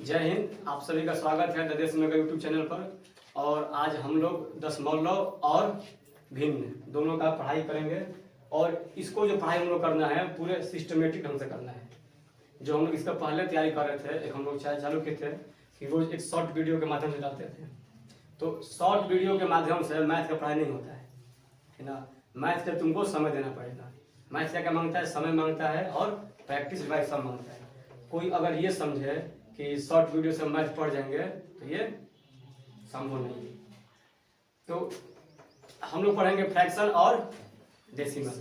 जय हिंद। आप सभी का स्वागत है नदेश नगर यूट्यूब चैनल पर। और आज हम लोग दशमलव और भिन्न दोनों का पढ़ाई करेंगे। और इसको जो पढ़ाई हम लोग करना है पूरे सिस्टमेटिक ढंग से करना है। जो हम लोग इसका पहले तैयारी कर रहे थे, एक हम लोग चालू किए थे कि रोज एक शॉर्ट वीडियो के माध्यम से डालते थे। तो शॉर्ट वीडियो के माध्यम से मैथ का पढ़ाई नहीं होता है ना। मैथ से तुमको समय देना पड़ेगा। मैथ क्या मांगता है? समय मांगता है और प्रैक्टिस बाय सब मांगता है। कोई अगर ये समझे कि शॉर्ट वीडियो से मैथ पढ़ जाएंगे तो ये संभव नहीं है। तो हम लोग पढ़ेंगे फ्रैक्शन और डेसिमल।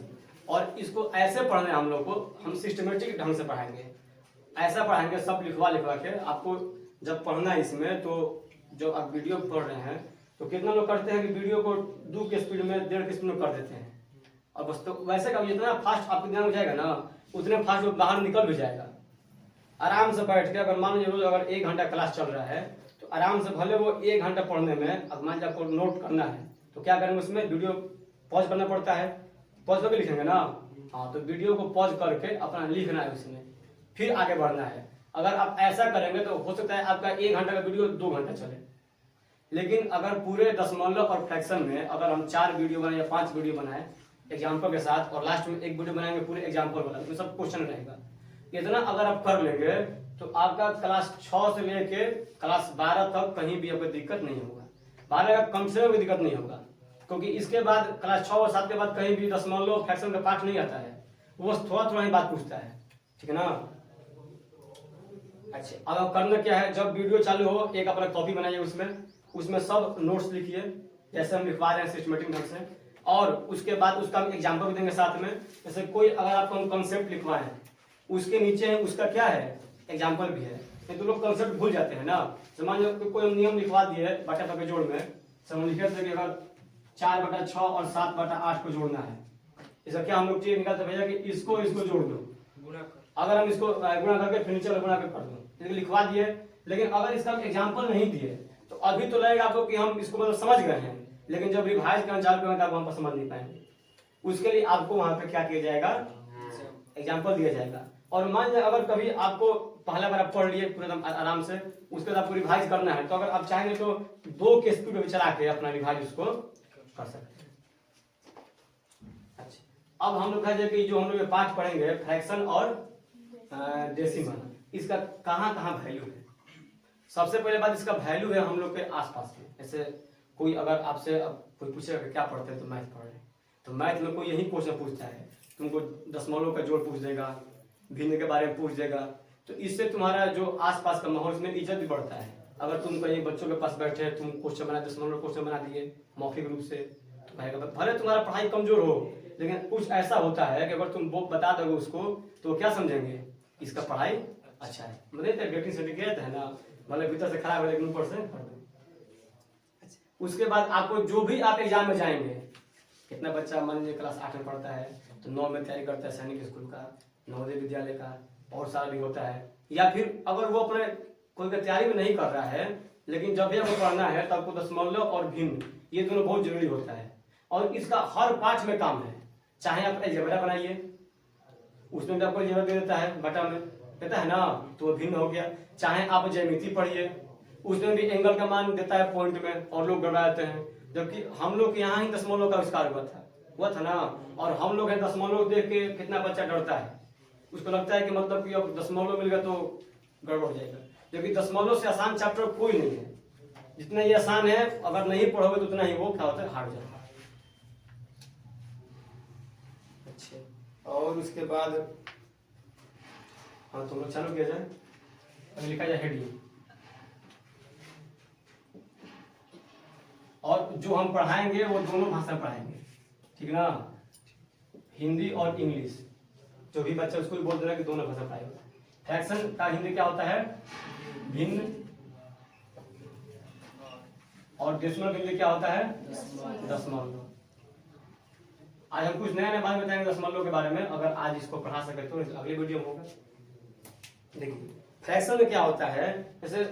और इसको ऐसे पढ़ना है, हम लोग को हम सिस्टमेटिक ढंग से पढ़ाएंगे। ऐसा पढ़ाएंगे सब लिखवा के आपको जब पढ़ना है इसमें। तो जो आप वीडियो पढ़ रहे हैं तो कितना लोग करते हैं कि वीडियो को 2 के स्पीड में 1.5 के स्पीड में कर देते हैं। और बस तो वैसे का जितना फास्ट आपके ध्यान हो जाएगा ना उतने फास्ट वो बाहर निकल भी जाएगा। आराम से बैठ के अगर मान लीजिए रोज अगर 1 घंटा क्लास चल रहा है तो आराम से भले वो 1 घंटा पढ़ने में, अब मान लीजिए आपको नोट करना है तो क्या करेंगे, उसमें वीडियो पॉज करना पड़ता है। पॉज करके लिखेंगे ना। हाँ, तो वीडियो को पॉज करके अपना लिखना है, उसमें फिर आगे बढ़ना है। अगर आप ऐसा करेंगे तो हो सकता है आपका 1 घंटा का वीडियो 2 घंटा चले। लेकिन अगर पूरे दशमलव और फ्रैक्शन में अगर हम 4 वीडियो बनाए या 5 वीडियो बनाए एग्जाम्पल के साथ, और लास्ट में एक वीडियो बनाएंगे पूरे एग्जाम्पल वाला, उसमें सब क्वेश्चन रहेगा। इतना अगर आप कर लेंगे तो आपका क्लास 6 से लेके क्लास 12 तक कहीं भी आपको दिक्कत नहीं होगा। 12 का कम से कम भी दिक्कत नहीं होगा, क्योंकि इसके बाद क्लास 6 और 7 के बाद कहीं भी दशमलव फ्रैक्शन का पाठ नहीं आता है। वो थोड़ा थोड़ा ही बात पूछता है, ठीक है ना। अच्छा, अब करना क्या है, जब वीडियो चालू हो एक अपना कॉपी बनाइए, उसमें सब नोट्स लिखिए जैसे हम लिखवा रहे हैं सिस्टमेटिक ढंग से। और उसके बाद उसका हम एग्जाम्पल भी देंगे साथ में। जैसे कोई अगर आपको हम कॉन्सेप्ट लिखवाएं उसके नीचे उसका क्या है, एग्जाम्पल भी है। नहीं तो लोग कॉन्सेप्ट भूल जाते हैं ना। मान लो कोई नियम लिखवा दिए बटा का जोड़ में, हम लिखे थे कि अगर 4/6 और 7/8 को जोड़ना है, इसका क्या हम लोग चीज निकालते भैया कि इसको जोड़ दो। अगर हम इसको गुणा करके फिर नीचे गुणा कर दो, लिखवा दिए। लेकिन अगर इसका एग्जाम्पल नहीं दिए तो अभी तो लगेगा आपको कि हम इसको मतलब समझ गए हैं, लेकिन जब रिवाइज करना चालू करेंगे तब हम समझ नहीं पाएंगे। उसके लिए आपको वहां पे क्या किया जाएगा, एग्जाम्पल दिया जाएगा। और मान लीजिए अगर कभी आपको पहला बार आप पढ़ लिए पूरे एकदम आराम से, उसके बाद आपको रिवाइज करना है तो अगर आप चाहेंगे तो 2 के स्पीड में चला के अपना रिवाइज उसको कर सकते हैं। अच्छा, अब हम लोग कि जो हम लोग पाठ पढ़ेंगे फ्रैक्शन और डेसिमल, इसका कहाँ कहाँ वैल्यू है। सबसे पहले बात, इसका वैल्यू है हम लोग के आसपास में। जैसे कोई अगर आपसे अब कोई पूछेगा क्या पढ़ते हैं तो मैथ पढ़ रहे हैं, तो मैथ में कोई यही क्वेश्चन पूछता है, तुमको दशमलव का जोड़ पूछ देगा, भिन्न के बारे में पूछ देगा। तो इससे तुम्हारा जो आसपास का माहौल में इज्जत भी बढ़ता है। अगर तुम कहीं बच्चों के पास बैठे तुम क्वेश्चन बना, दशमलव क्वेश्चन बना दिए मौखिक रूप से, तो कहेगा भले तुम्हारा पढ़ाई कमजोर हो लेकिन कुछ ऐसा होता है कि अगर तुम बता दोगे उसको तो क्या समझेंगे, इसका पढ़ाई अच्छा है। मतलब बेटिंग सर्टिफिकेट है ना, मतलब भीतर से खराब है लेकिन ऊपर से पढ़ दो। उसके बाद आपको जो भी आप एग्जाम में जाएंगे, कितना बच्चा मान लीजिए क्लास 8 में पढ़ता है तो 9 में तैयारी करता है सैनिक स्कूल का, नवोदय विद्यालय का, और सारा भी होता है। या फिर अगर वो अपने कोई तैयारी भी नहीं कर रहा है लेकिन जब भी आपको पढ़ना है तो आपको दशमलव और भिन्न ये दोनों बहुत जरूरी होता है। और इसका हर पाठ में काम है। चाहे आप अलजेब्रा बनाइए, उसमें भी आपको अलजेब्रा दे देता है, बटा में देता है ना, तो वो भिन्न हो गया। चाहे आप ज्यामिति पढ़िए, उसमें भी एंगल का मान देता है पॉइंट में, और लोग गड़बड़ा जाते हैं। जबकि हम लोग के यहाँ ही दशमलव का आविष्कार हुआ था ना। और हम लोग हैं दशमलव देख के कितना बच्चा डरता है, उसको लगता है कि मतलब कि अब दशमलव मिल गया तो गड़बड़ हो जाएगा। जबकि दशमलव से आसान चैप्टर कोई नहीं है। जितना ये आसान है अगर नहीं पढ़ोगे तो उतना ही वो क्या होता है, हार्ड जाता है। अच्छा, और उसके बाद हाँ, तो लोग चालू किया जाए, अभी लिखा जाए हेडिंग। और जो हम पढ़ाएंगे वो दोनों भाषा में पढ़ाएंगे, ठीक ना, हिंदी और इंग्लिश। जो भी बच्चा उसको भी बोल देना कि दोनों भाषा पढ़ाएगा। फ्रैक्शन का हिंदी क्या होता है, भिन्न, और डेसिमल का हिंदी क्या होता है, दशमलव। आज हम कुछ नया नया बात बताएंगे दशमलव के बारे में। अगर आज इसको पढ़ा सके तो अगले वीडियो में होगा। देखिए फ्रैक्शन में क्या होता है, जैसे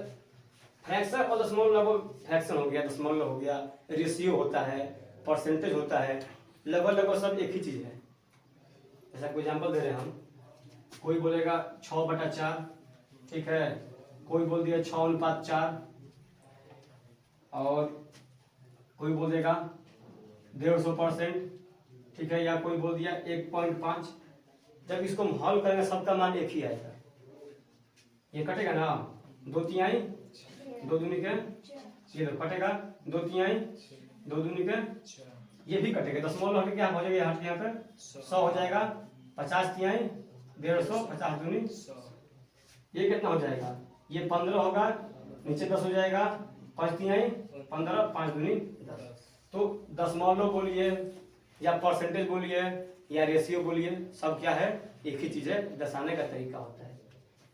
फ्रैक्शन और दशमलव, फ्रैक्शन हो गया, दशमलव हो गया, रेशियो होता है, परसेंटेज होता है, लगभग सब एक ही चीज है। जैसा कोई एग्जाम्पल दे रहे हैं हम, कोई बोलेगा 6/4, ठीक है, कोई बोल दिया 6:4, और कोई बोल देगा 150%, ठीक है, या कोई बोल दिया 1.5। जब इसको हम हल करेंगे सबका मान एक ही आएगा, ये कटेगा ना, 2/3, 2 दूनी के, ये कटेगा 2/3, 2 दूनी के, ये भी कटेगा, दशमलव हट के क्या हो जाएगा, हट यहाँ पे 100 हो जाएगा, 50/3 150, 50 दूनी, ये कितना हो जाएगा, ये 15 होगा, नीचे 10 हो जाएगा, 5/3 15, 5 दूनी 10। तो दशमलव बोलिए या परसेंटेज बोलिए या रेशियो बोलिए, सब क्या है, एक ही चीज है, दर्शाने का तरीका होता है।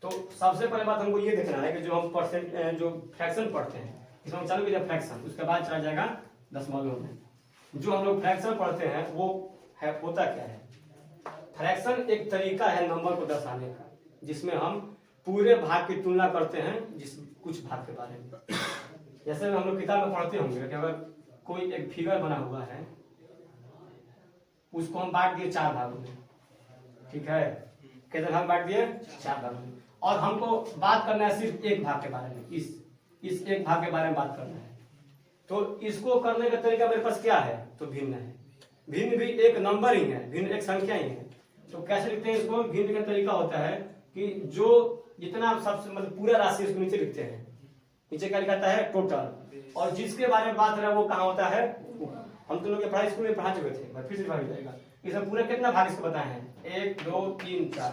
तो सबसे पहले बात हमको ये देखना है कि जो हम जो फ्रैक्शन पढ़ते हैं, इसमें हम चालू किया फ्रैक्शन, उसके बाद चला जाएगा दशमलव में। जो हम लोग फ्रैक्शन पढ़ते हैं वो है, होता क्या है, फ्रैक्शन एक तरीका है नंबर को दर्शाने का, जिसमें हम पूरे भाग की तुलना करते हैं जिस कुछ भाग के बारे में। जैसे हम लोग किताब में पढ़ते होंगे कि अगर कोई एक फिगर बना हुआ है, उसको हम बांट दिए 4 भागों में, ठीक है, कितने भाग बांट दिए, 4 भागों में, और हमको बात करना है सिर्फ एक भाग के बारे में, इस एक भाग के बारे में बात करना है। तो इसको करने का तरीका मेरे पास क्या है, तो भिन्न है। भिन्न भी एक नंबर ही है, भिन्न एक संख्या ही है। तो कैसे लिखते हैं इसको, भिन्न का तरीका होता है कि जो जितना आप सबसे मतलब पूरा राशि उसको नीचे लिखते हैं, नीचे क्या लिखा है, टोटल, और जिसके बारे में बात रहा है वो कहाँ होता है, हम तो लोग ये पढ़ाई स्कूल में पढ़ा चुके थे, फिर से पढ़ा जाएगा। इसमें पूरा कितना भाग इसको बताए हैं, 1 2 3 4,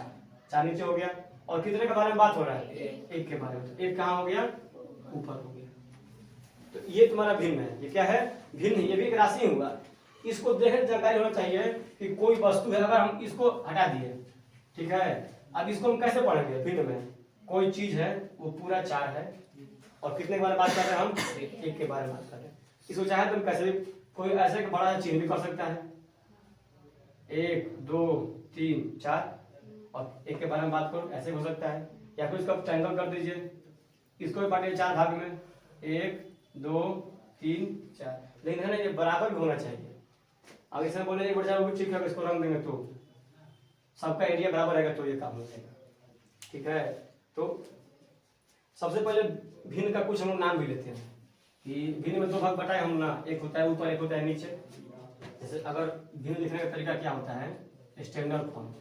4 नीचे हो गया, और कितने के बारे में बात हो रहा है, एक के बारे में, एक कहाँ हो गया, ऊपर हो गया। तो ये तुम्हारा भिन्न है, ये क्या है, भिन्न, ये भी एक राशि हुआ। इसको देखे जानकारी होना चाहिए कि कोई वस्तु है, अगर हम इसको हटा दिए, ठीक है, अब इसको हम कैसे पढ़ेंगे, भिन्न में कोई चीज है वो पूरा 4 है, और कितने के बारे में बात कर रहे हैं हम, एक के बारे में बात कर रहे हैं। इसको चाहे तो हम कैसे भी कोई ऐसे बड़ा चिन्ह भी कर सकता है, 1 2 3 4, और एक के बारे में बात करो, ऐसे हो सकता है, या फिर इसका ट्रायंगल कर दीजिए, इसको भी बांटिए 4 भाग में, 1 2 3 4, लेकिन है ना ये बराबर भी होना चाहिए। अब इसमें बोले एक बच्चा ठीक है, इसको रंग देंगे तो सबका एरिया बराबर रहेगा, तो ये काम हो जाएगा, ठीक है। तो सबसे पहले भिन्न का कुछ हम लोग नाम भी लेते हैं कि भिन्न में 2 भाग बटाए हम ना, एक होता है ऊपर, एक होता है नीचे। जैसे अगर भिन्न लिखने का तरीका क्या होता है, स्टैंडर्ड फॉर्म,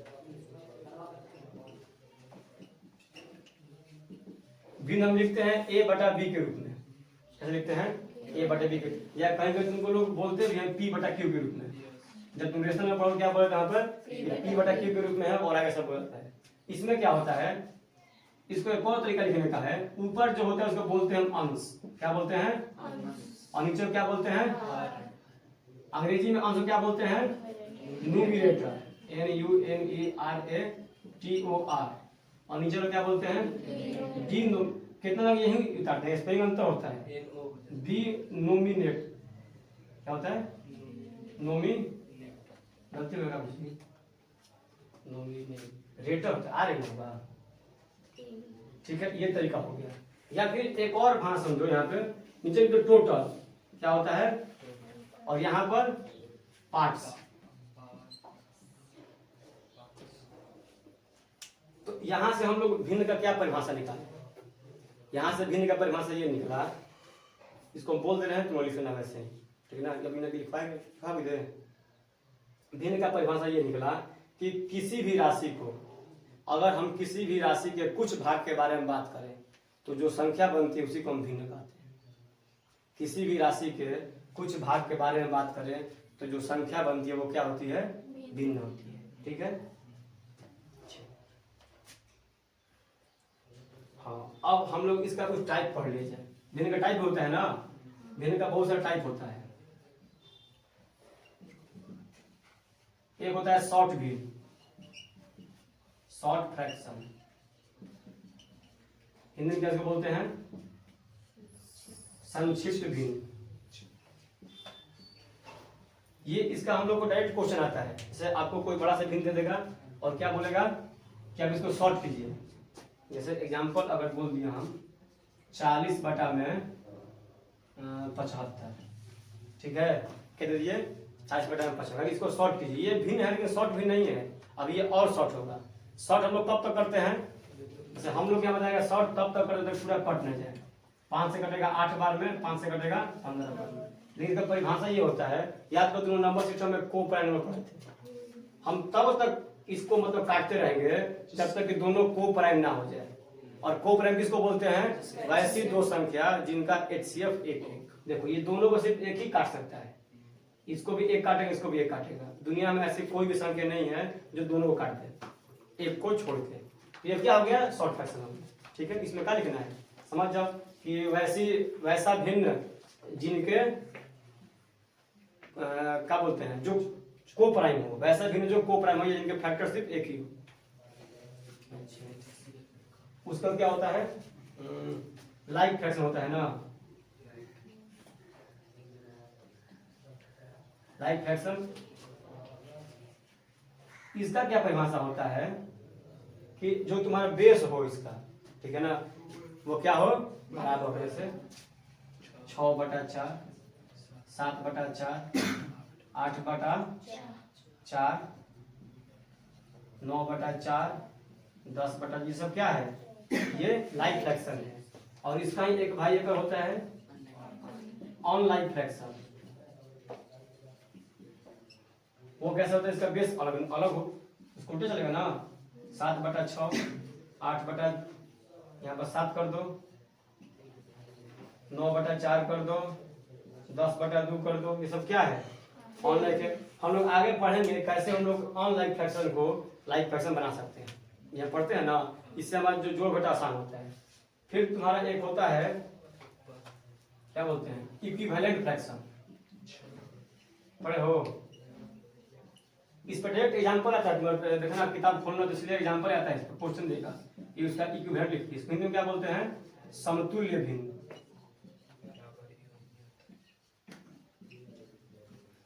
भिन्न हम लिखते हैं a/b के रूप में, कैसे लिखते हैं, a/b के, या कहीं कहीं तुमको लोग बोलते भी हैं p/q के रूप में। जब तुम रेशनल में पढ़ो क्या बोलते हैं, यहाँ पर p/q के रूप में है, और आगे सब बोलता है। इसमें क्या होता है, इसको एक और तरीका लिखने का है, ऊपर जो होता है उसको बोलते हैं अंश, क्या बोलते हैं, और नीचे क्या बोलते हैं, अंग्रेजी में अंश क्या बोलते हैं, न्यूमरेटर, NUMERATOR, और नीचे लोग क्या बोलते हैं, डी, कितना लोग यही उतारते हैं, स्पेलिंग अंतर होता है, डिनोमिनेट, क्या होता है, नोमी, गलती होगा कुछ, नोमिनेटर होता है, आ रही होगा, ठीक है, ये तरीका हो गया। या फिर एक और भाषा समझो, यहाँ पे नीचे तो टोटल क्या होता है, और यहाँ पर पार्ट्स। तो यहाँ से हम लोग भिन्न का क्या परिभाषा निकाले, यहाँ से भिन्न का परिभाषा ये निकला, इसको बोल दे रहे हैं तुम लिखना वैसे ही, ठीक है ना, जब इन्हें लिख पाएंगे लिखा भी दे। भिन्न का परिभाषा ये निकला कि किसी भी राशि को, अगर हम किसी भी राशि के कुछ भाग के बारे में बात करें तो जो संख्या बनती है उसी को हम भिन्न कहते हैं। किसी भी राशि के कुछ भाग के बारे में बात करें तो जो संख्या बनती है वो क्या होती है, भिन्न होती है, ठीक है। हाँ, अब हम लोग इसका कुछ टाइप पढ़ लीजिए। भिन्न का टाइप होता है ना, भिन्न का बहुत सारा टाइप होता है। एक होता है शॉर्ट भिन्न, शॉर्ट फ्रैक्शन, हिंदी में कैसे बोलते हैं, संक्षिप्त भिन्न। ये इसका हम लोग को डायरेक्ट क्वेश्चन आता है, जैसे आपको कोई बड़ा सा भिन्न दे देगा और क्या बोलेगा कि आप इसको शॉर्ट कीजिए। जैसे एग्जांपल अगर बोल दिया हम 40/75, ठीक है, कह दीजिए 40/75, इसको शॉर्ट कीजिए। ये भिन्न है लेकिन शॉर्ट भिन्न नहीं है, अब ये और शॉर्ट होगा। शॉर्ट हम लोग कब तक करते हैं, जैसे हम लोग क्या बताएगा शॉर्ट तब तक करते पूरा कट न जाए। 5 से कटेगा 8 बार में, 5 से कटेगा 15 बार में। लेकिन इसका परिभाषा ये होता है, याद करो तुम नंबर सिस्टम में को प्राइम नंबर पढ़े थे, हम तब तक इसको मतलब काटते रहेंगे जब तक कि दोनों को प्राइम ना हो जाए। और को प्राइम किसको बोलते हैं? वैसी दो संख्या जिनका HCF एक एक। देखो ये दोनों को सिर्फ एक ही काट सकता है, इसको भी एक काटेगा, इसको भी एक काटेगा। दुनिया में ऐसी कोई भी संख्या नहीं है जो दोनों को काट दे, एक को छोड़ के। ये क्या हो गया? शॉर्ट फ्रैक्शन हो गया। ठीक है, इसमें क्या लिखना है समझ जाओ कि वैसा भिन्न जिनके क्या बोलते हैं, जो को प्राइम हो, वैसा भिन्न जो को प्राइम हो, जिनके फैक्टर सिर्फ एक ही हो। उसका क्या होता है? लाइक फ्रैक्शन होता है ना, लाइक फ्रैक्शन। इसका क्या परिभाषा होता है कि जो तुम्हारा बेस हो इसका, ठीक है ना, वो क्या हो? बराबर हो। जैसे 6/4, 7/4, 8/4, 9/4, 10/, ये सब क्या है? ये लाइक फ्रैक्शन है। और इसका ही एक भाई एक होता है ऑन लाइक फ्रैक्शन। वो कैसे होता है? इसका बेस अलग अलग हो, उसको उल्टे चलेगा ना। 7/6, 8 यहाँ पर 7 कर दो, 9/4 कर दो, 10/2 कर दो। ये सब क्या है? ऑन लाइक है। हम लोग आगे पढ़ेंगे कैसे हम लोग ऑन लाइक फ्रैक्शन को लाइक फ्रैक्शन बना सकते हैं। यहाँ पढ़ते हैं ना, इससे हमारा जो जोड़ घटा आसान होता है। फिर तुम्हारा एक होता है क्या बोलते हैं? Equivalent fraction. पढ़े हो? इस पर डायरेक्ट एग्जांपल आता है, देखना किताब खोलना तो इसलिए एग्जांपल आता है, इस पर क्वेश्चन देगा कि उसका इक्विवेलेंट लिखिए। इसको हिंदी में क्या बोलते हैं? समतुल्य भिन्न।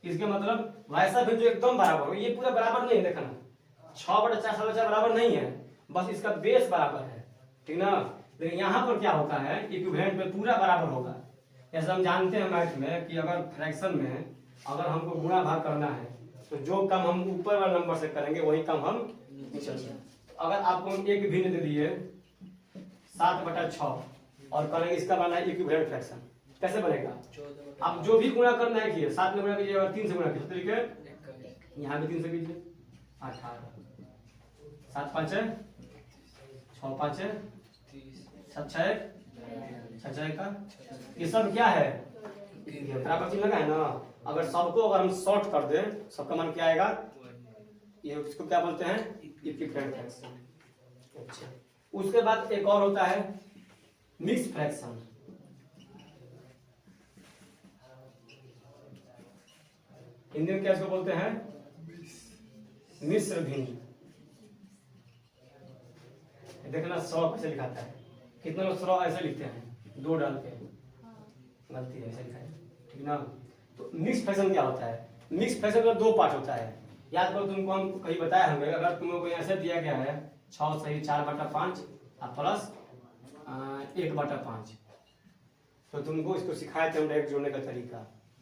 इसके मतलब वैसा भिन्न जो एकदम बराबर हो। ये पूरा बराबर नहीं है, देखना 6/4, 7/4 बराबर नहीं है, बस इसका बेस बराबर है, ठीक ना। लेकिन यहाँ पर क्या होता है? इक्विवेलेंट में पूरा बराबर होगा। जैसे हम जानते हैं मैथ में कि अगर फ्रैक्शन में अगर हमको गुणा भाग करना है तो जो काम हम ऊपर वाले नंबर से करेंगे वही काम हम नीचे से। अगर आपको हम एक भिन्न दे दिए 7/6 और करेंगे इसका बनना है इक्विवेलेंट फ्रैक्शन, कैसे बनेगा? आप जो भी गुणा करना है किए, 7 में गुणा कीजिए और 3 से गुणा कीजिए, तरीके यहाँ भी 3 से कीजिए। 18, 7×5 6×5 7×6 6×1 ये सब क्या है? बराबर चिन्ह लगा है ना। अगर सबको अगर हम शॉर्ट कर दें, सबका मान क्या आएगा? ये इसको क्या बोलते हैं? Equivalent fraction. अच्छा, उसके बाद एक और होता है मिक्स फ्रैक्शन। हिंदी में क्या इसको बोलते हैं? मिश्र भिन्न। देखना 100 कैसे लिखाता है, कितने लोग 100 ऐसे लिखते हैं 2 डाल के, गलती है, ऐसे लिखा है, ठीक ना। तो मिक्स फ्रैक्शन क्या होता है? मिक्स फ्रैक्शन का 2 पार्ट होता है। याद करो, तुमको हम कहीं बताया होंगे, अगर तुम लोग को ऐसे दिया गया है 6 सही 4/5 और प्लस 1/5, तो तुमको इसको सिखाए थे हम डायरेक्ट जोड़ने का तरीका।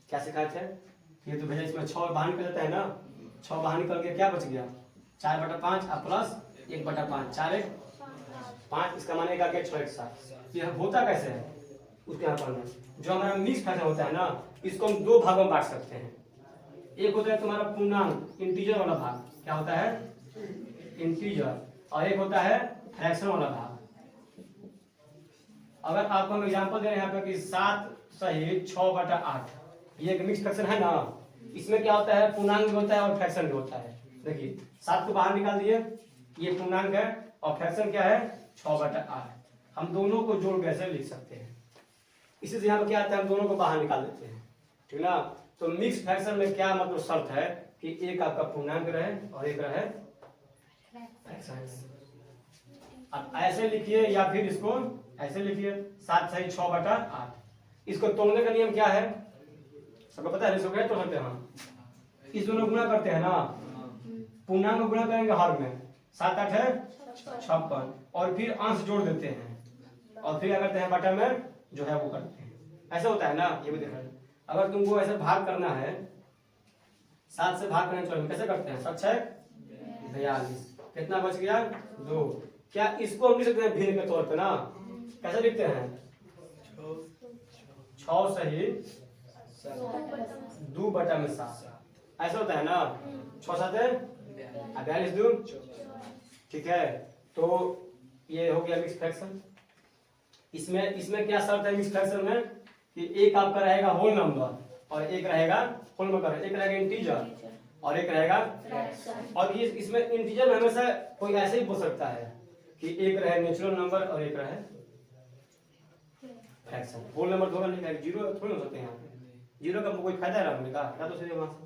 क्या सिखाए थे? ये तो भैया इसमें 6 बाहर निकल जाता है ना, 6 बाहर निकल के क्या बच गया? 4/5 और प्लस 1/5, 4 1 5, इसका मान 1 आ गया 6 1 7। ये होता कैसे है? उसके यहाँ पर जो हमारा मिक्स फ्रैक्शन होता है ना, इसको हम 2 भागों में बांट सकते हैं। एक होता है तुम्हारा पूर्णांक इंटीजर वाला भाग, क्या होता है? इंटीजर। और एक होता है फ्रैक्शन वाला भाग। अगर आपको हम एग्जांपल दे रहे हैं यहाँ पे कि 7 सही 6/8, ये एक मिक्स फ्रैक्शन है ना। इसमें क्या होता है? पूर्णांक भी होता है और फ्रैक्शन भी होता है। देखिए 7 को बाहर निकाल दिए, ये पूर्णांक है और फ्रैक्शन क्या है? 6/8। हम दोनों को जोड़ के ऐसे लिख सकते हैं। इसी से यहाँ पे क्या आता है? हम दोनों को बाहर निकाल देते हैं, ठीक ना। तो मिक्स फ्रैक्शन में क्या मतलब शर्त है कि एक आपका पूर्णांक रहे और एक रहे फ्रैक्शन। अब ऐसे लिखिए या फिर इसको ऐसे लिखिए 7 सही 6/8। इसको तोड़ने का नियम क्या है? सबको पता है? इसको कैसे तोड़ सकते हैं हम? इस दोनों गुणा करते हैं ना, पूर्णांक को गुणा करेंगे हर में, 7 8 है 56, और फिर अंश जोड़ देते हैं और फिर क्या करते हैं? बटा में जो है वो करते हैं। ऐसा होता है ना, ये भी देखना। अगर तुमको ऐसे भाग करना है, 7 से भाग करना चाहिए, कैसे करते हैं? 7 6 42, कितना बच गया? 2। क्या इसको हम लिख सकते हैं भिन्न के तौर पे ना? कैसे लिखते हैं? 6 सही 2/7 ऐसा होता है ना? 6 7 42 2, ठीक है। तो ये हो गया मिक्स फ्रैक्शन। इसमें क्या शर्त है मिक्स फ्रैक्शन में कि एक आपका रहेगा होल नंबर और एक रहेगा होल नंबर, एक रहेगा इंटीजर और एक रहेगा और ये इसमें इंटीजर में हमेशा कोई ऐसे ही बोल सकता है कि एक रहे नेचुरल नंबर और एक रहे फ्रैक्शन। होल नंबर दोनों लिखा है, जीरो थोड़ी हो सकते हैं यहाँ पे। जीरो का कोई फायदा है हमने कहा हटा तो सीधे वहां से।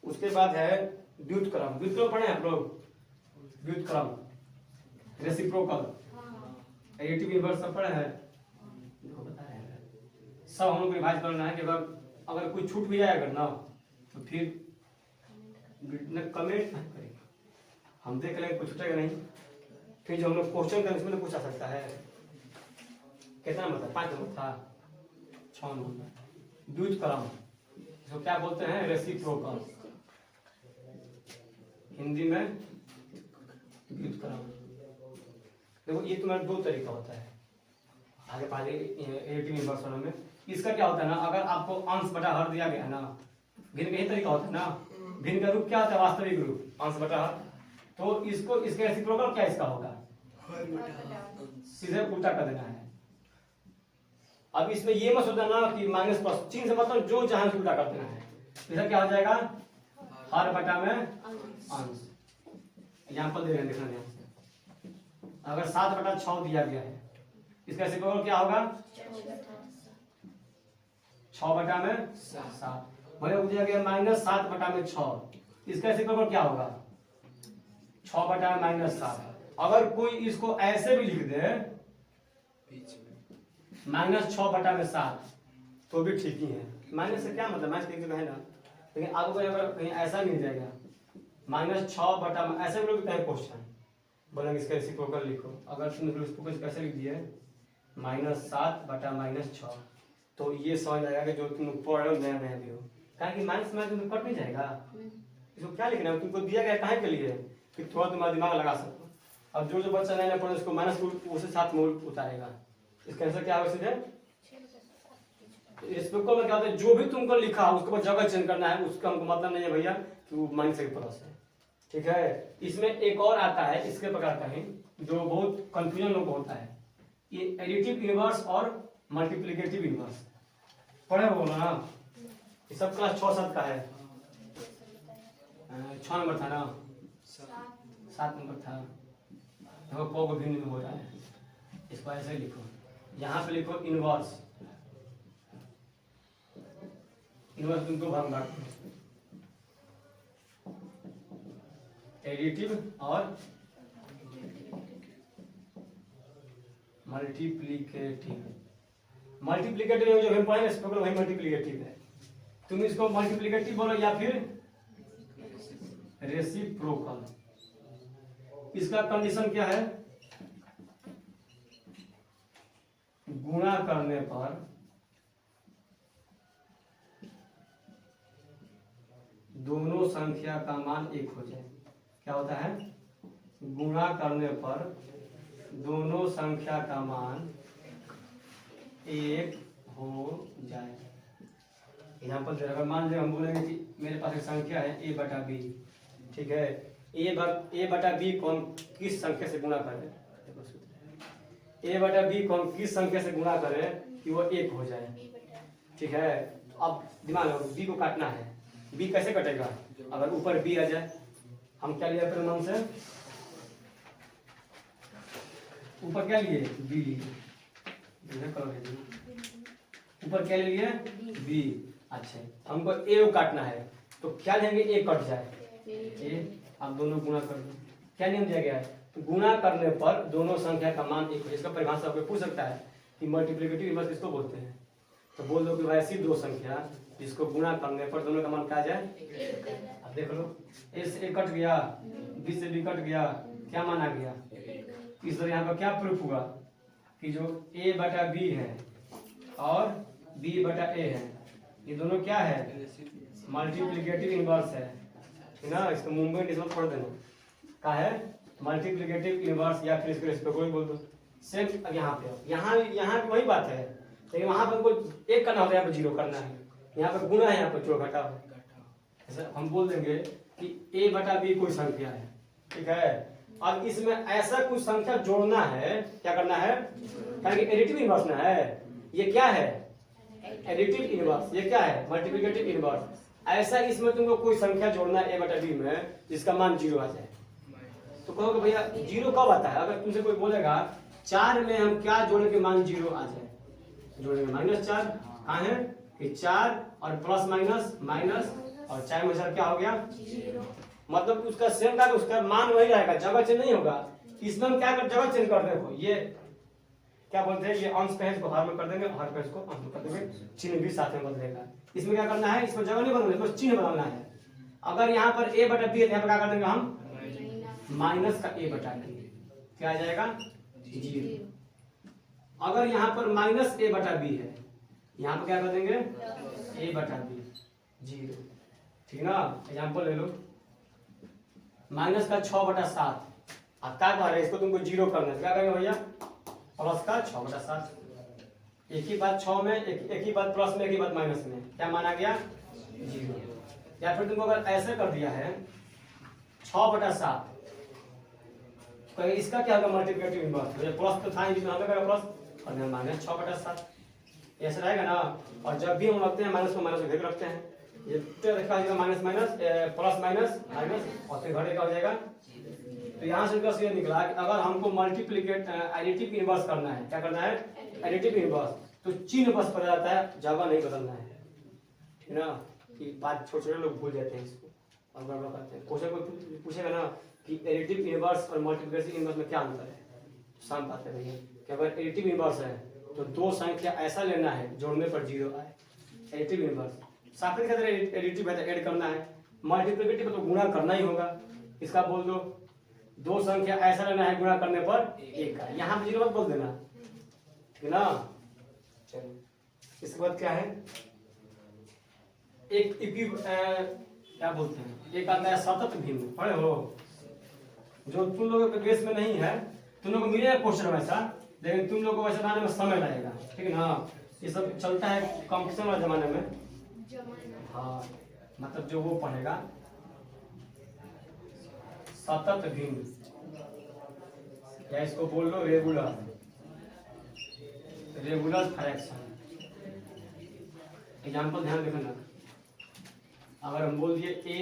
उसके बाद है व्युत्क्रम। व्युत्क्रम पढ़े आप लोग? व्युत्क्रम, रेसिप्रोकल, एडिटिव इनवर्स सब पढ़े हैं? देखो बता रहे हैं सब हम लोग रिवाइज करना है कि अगर कोई छूट भी जाएगा ना तो फिर कमेंट करेंगे, हम देख लेंगे, कुछ छूटेगा नहीं। फिर जो हम लोग क्वेश्चन करेंगे उसमें तो पूछा सकता है। कितना नंबर था? 5 नंबर था, 6 नंबर। व्युत्क्रम इसको क्या बोलते हैं? रेसिप्रोकल, हिंदी में व्युत्क्रम। देखो ये तुम्हारा 2 तरीका होता है आगे पहले एडिटिव इनवर्स में। इसका क्या होता है ना, अगर आपको अंश बटा हर दिया गया ना, भिन्न का ही तरीका होता है ना। भिन्न का रूप क्या होता है? वास्तविक रूप, अंश बटा हर। तो इसको इसके रेसिप्रोकल क्या इसका होगा? सीधे उल्टा कर देना है। अब इसमें ये मत सोचना ना कि माइनस प्लस चिन्ह से मतलब जो जहां से उल्टा कर देना है। इसका क्या हो जाएगा? हर बटा में अंश। एग्जाम्पल दे रहे हैं, देखना ध्यान से। अगर 7/6 दिया गया है, इसका रेसिप्रोकल क्या होगा? 6/7। मतलब दिया गया -7/6, इसका रेसिप्रोकल क्या होगा? 6/-7। अगर कोई इसको ऐसे भी लिख दे -6/7 तो भी ठीक ही है। माइनस से क्या मतलब? माइनस एक जगह है ना, लेकिन आपको अगर कहीं ऐसा मिल जाएगा -6/, ऐसे भी लोग कहें क्वेश्चन बोलेंगे इसका रेसिप्रोकल लिखो। अगर तुम रेसिप्रोकल कैसे लिख दिए -7/-6, तो ये समझ आएगा कि जो तुम पढ़ रहे हो नया नया भी हो। कहा कि माइनस में तुम कट नहीं जाएगा, इसको क्या लिखना है? तुमको दिया गया काहे के लिए कि थोड़ा तुम्हारा दिमाग लगा सको। अब जो बच्चा नया नया पढ़े उसको माइनस को उसे साथ में उतारेगा। इसका आंसर क्या होगा? सीधे रेसिप्रोकल में क्या होता है? जो भी तुमको लिखा है उसके बाद जगह चेंज करना है, उसका हमको मतलब नहीं है भैया कि वो माइनस के प्लस है, ठीक है। इसमें एक और आता है इसके प्रकार का ही जो बहुत कंफ्यूजन लोग होता है, ये एडिटिव इनवर्स और मल्टीप्लिकेटिव इनवर्स पढ़े हो ना? ये सब क्लास 6-7 का है। 6 नंबर था ना? 7 नंबर था। देखो को भिन्न हो रहा है, इसको ऐसे लिखो। यहाँ पे लिखो इनवर्स। इनवर्स तुम 2 भाग में बांटो, एडिटिव और मल्टीप्लिकेटिव। मल्टीप्लिकेटिव जो हम पढ़े रेसिप्रोकल वही मल्टीप्लिकेटिव है। तुम इसको मल्टीप्लिकेटिव बोलो या फिर रेसिप्रोकल। इसका कंडीशन क्या है? गुणा करने पर दोनों संख्या का मान 1 हो जाए। क्या होता है? गुणा करने पर दोनों संख्या का मान 1 हो जाए। एग्जाम्पल दे रहा, मान लीजिए हम बोलेंगे कि मेरे पास एक संख्या है a/b, ठीक है। a/b कौन किस संख्या से गुणा करे? a/b कौन किस संख्या से गुणा करे कि वो 1 हो जाए, ठीक है। अब दिमाग लगाओ, b को काटना है। b कैसे कटेगा? अगर ऊपर b आ जाए, हम क्या लिया फिर मन से? ऊपर क्या लिए? b लिए। ऊपर क्या लिए? b। अच्छा, हमको a को काटना है तो क्या लेंगे? a कट जाए a, आप दोनों गुणा कर दो। क्या नियम दिया गया है? गुणा करने पर दोनों संख्या का मान 1 हो। इसका परिभाषा आपको पूछ सकता है कि मल्टीप्लिकेटिव इनवर्स किसको बोलते हैं, तो बोल दो कि भाई ऐसी 2 संख्या जिसको गुणा करने पर दोनों का मान क्या आ जाए? अब देख लो, a से a कट गया, b से b कट गया, क्या मान आ गया? इस तरह यहाँ पर क्या प्रूफ हुआ कि जो a/b है और b/a है, ये दोनों क्या है? मल्टीप्लिकेटिव इनवर्स है ना। इसको मूवमेंट इसमें पढ़ देना का है मल्टीप्लिकेटिव इनवर्स या फिर इसको रेसिप्रोकल बोल दो। सेम अब यहाँ पे यहाँ भी वही बात है, लेकिन वहाँ पर हमको एक करना होता है, यहाँ पर जीरो करना है, यहाँ पर गुणा है, यहाँ पर जो घटा हो। ऐसा हम बोल देंगे कि a बटा b कोई संख्या है, ठीक है। अब इसमें ऐसा कुछ संख्या जोड़ना है, क्या करना है, कारण कि एडिटिव इनवर्स ना है, ये क्या है एडिटिव इनवर्स, ये क्या है मल्टीप्लिकेटिव इनवर्स। ऐसा इसमें तुमको कोई संख्या जोड़ना है a बटा b में जिसका मान जीरो आ जाए। तो कहोगे भैया जीरो कब आता है, अगर तुमसे कोई बोलेगा 4 में हम क्या जोड़े के मान जीरो आ जाए, जोड़ेंगे -4, कहाँ है कि 4 और प्लस माइनस माइनस और 4 में सर क्या हो गया जीरो। मतलब उसका सेम का उसका मान वही रहेगा, जगह चेंज नहीं होगा। इसमें हम क्या कर जगह चेंज कर देंगे, ये क्या बोलते हैं, ये अंश पे है इसको हर में कर देंगे, हर पे इसको अंश में कर देंगे, चिन्ह भी साथ में बदलेगा। इसमें क्या करना है, इसमें जगह नहीं बदलना, इसमें चिन्ह बदलना है। अगर यहाँ पर a बटा b है, यहाँ पर क्या कर देंगे हम माइनस का a बटा b, क्या आ जाएगा जीरो। अगर यहाँ पर माइनस a बटा b है, यहाँ पर क्या कर देंगे a बटा b जीरो, ठीक ना। एग्जाम्पल ले लो, माइनस का 6/7, अब क्या कह रहे हैं इसको तुमको जीरो करना है, क्या करेंगे भैया प्लस का 6/7। एक ही बात 6 में, एक ही बात प्लस में, एक ही बात माइनस में, क्या माना गया जीरो। या फिर तुमको अगर ऐसे कर दिया है 6/7, तो इसका क्या होगा मल्टीप्लिकेटिव इनवर्स, प्लस तो था इसमें हमें क्या प्लस और माइनस 6/7, ऐसा रहेगा ना। और जब भी हम रखते हैं माइनस को माइनस भेद रखते हैं, ये रखा जाएगा minus minus plus minus minus और फिर घटे का हो जाएगा। तो यहाँ से बस ये निकला कि अगर हमको मल्टीप्लिकेट एडिटिव इनवर्स करना है, क्या करना है एडिटिव इनवर्स, तो चिन्ह बस बदल जाता है, जगह नहीं बदलना है, ठीक ना। कि बात छोटे छोटे लोग भूल जाते हैं इसको और गड़बड़ करते हैं। क्वेश्चन को पूछेगा ना कि एडिटिव इनवर्स और मल्टीप्लिकेटिव इनवर्स में क्या अंतर है, शाम बात है भैया कि अगर एडिटिव इनवर्स है तो दो संख्या ऐसा लेना है जोड़ने पर जीरो आए, एडिटिव इनवर्स। साथ ही एडिटिव है तो ऐड करना है, मल्टीप्लिकेटिव तो गुणा करना ही होगा। इसका बोल दो दो संख्या ऐसा लेना है गुणा करने पर एक का, यहाँ पे जीरो मत बोल देना, ठीक ना। चलो इसके बाद क्या है, एक क्या बोलते हैं, एक आता है सतत भिन्न, पढ़े हो, जो तुम लोगों के बेस में नहीं है, तुम लोग को मिलेगा क्वेश्चन वैसा, लेकिन तुम लोग को वैसे बनाने में समय लगेगा, ठीक है ना। ये सब चलता है कंपटीशन वाले जमाने में, हाँ मतलब जो वो पढ़ेगा सतत भिन्न, या इसको बोल लो रेगुलर फ्रैक्शन। एग्जाम्पल ध्यान देखना, अगर हम बोल दिए a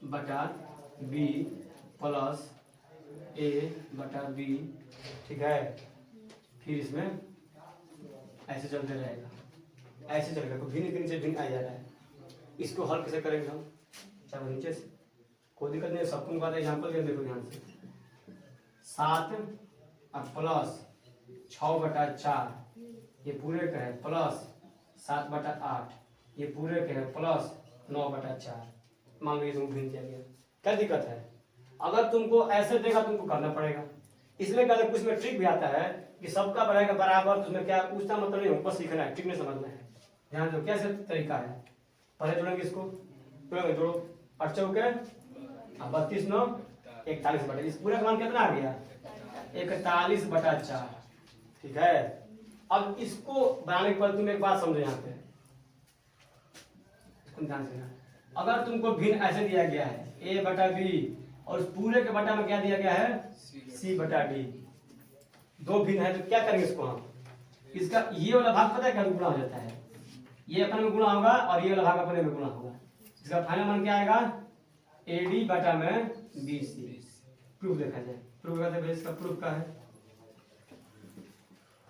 बटा b प्लस a बटा b, ठीक है, फिर इसमें ऐसे चलते रहेगा, ऐसे चलेगा, तो भिन्न भिन्न से भिन्न आ जा रहा है। इसको हल कैसे करेंगे हम, चाहे नीचे से, कोई दिक्कत नहीं, सबको बात एग्जाम्पल दे देखो ध्यान से। 7 और प्लस 6/4 ये पूरे का है, प्लस 7/8 ये पूरे के है, प्लस 9/4। मान लीजिए तुम भिन्न चाहिए, क्या दिक्कत है, अगर तुमको ऐसे देगा तुमको करना पड़ेगा। इसमें क्या कुछ में ट्रिक भी आता है कि सबका बढ़ेगा बराबर, उसमें क्या उसका मतलब नहीं, हमको सीखना है, ट्रिक नहीं समझना है। ध्यान दो कैसे तरीका है, पहले जोड़ेंगे इसको, जोड़ो 8 चौके 32 9 41/, इस पूरा मान कितना आ गया 41/4, ठीक है। अब इसको बनाने के बाद तुम एक बात समझो, यहाँ पे ध्यान देना, अगर तुमको भिन्न ऐसे दिया गया है a बटा b और उस पूरे के बटा में क्या दिया गया है c बटा d, दो भिन्न है, तो क्या करेंगे इसको हम, इसका ये वाला भाग पता है क्या गुणा हो जाता है, ये अपने में गुणा होगा और ये वाला भाग अपने में गुणा होगा, इसका फाइनल मान क्या आएगा ad बटा में bc। प्रूफ देखा जाए, प्रूफ कहते हैं इसका प्रूफ का है,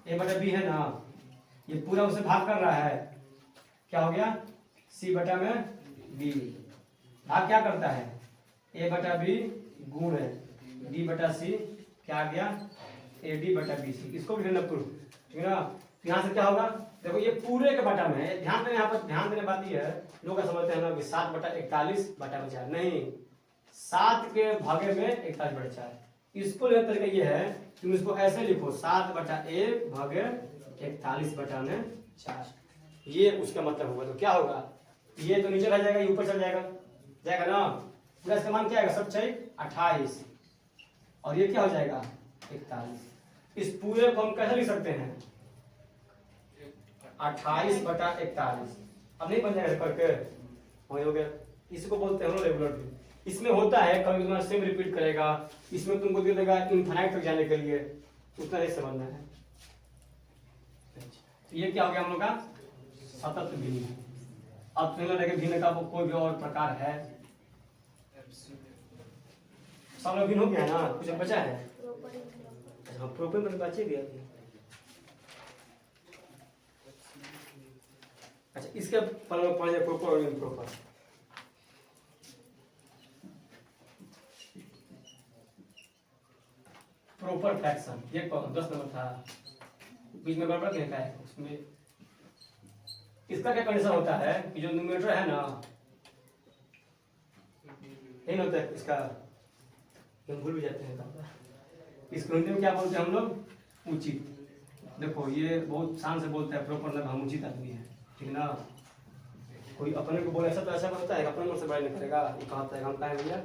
a बटा b है ना, ये पूरा उसे भाग कर रहा है, क्या हो गया c बटा में b, भाग क्या करता है a बटा b गुण है d बटा c, क्या आ गया ad बटा bc। इसको भी लेना प्रूफ, ठीक है ना। यहाँ से क्या होगा, देखो ये पूरे के बटा में है, ध्यान देना, यहाँ पर ध्यान देने बात ये है, लोग समझते हैं ना कि 7/41/4, नहीं 7 के भागे में 41/4। इसको लेकर तरीका ये है, तुम इसको ऐसे लिखो 7/1 भागे 41/4, ये उसका मतलब होगा। तो क्या होगा, ये तो नीचे रह जाएगा, ये ऊपर चल जाएगा, जाएगा ना, पूरा इसका मान क्या आएगा, सब 28, और ये क्या हो जाएगा 41। इस पूरे को हम कैसे लिख सकते हैं 28/41। अब नहीं बन जाएगा करके हो गया। इसको बोलते हैं रेगुलर भी। इसमें होता है कभी तुम्हारा सेम रिपीट करेगा, इसमें तुमको दे देगा इनफाइनाइट तक जाने के लिए, उतना ही समझना है। तो ये क्या हो गया हम लोग का सतत भिन्न। अब तुम्हें लगे भिन्न का कोई भी और प्रकार है? सब लोग भिन्न हो गया ना, कुछ बचा है? हाँ प्रोपर में बचे भी अभी। अच्छा इसके पढ़ जाए प्रॉपर और इम्प्रॉपर। प्रॉपर फ्रैक्शन ये 10 नंबर था, बीच में गड़बड़ क्या है उसमें। इसका क्या कंडीशन होता है कि जो न्यूमरेटर है ना नहीं होता है इसका, हम भूल भी जाते हैं। इसको हिंदी में क्या बोलते हैं हम लोग उचित। देखो ये बहुत शान से बोलता है प्रॉपर मतलब हम उचित आदमी है, ठीक ना। कोई अपने को बोले ऐसा तो ऐसा होता है, अपने मन से बड़ा नहीं करेगा, ये कहता है हम कहें भैया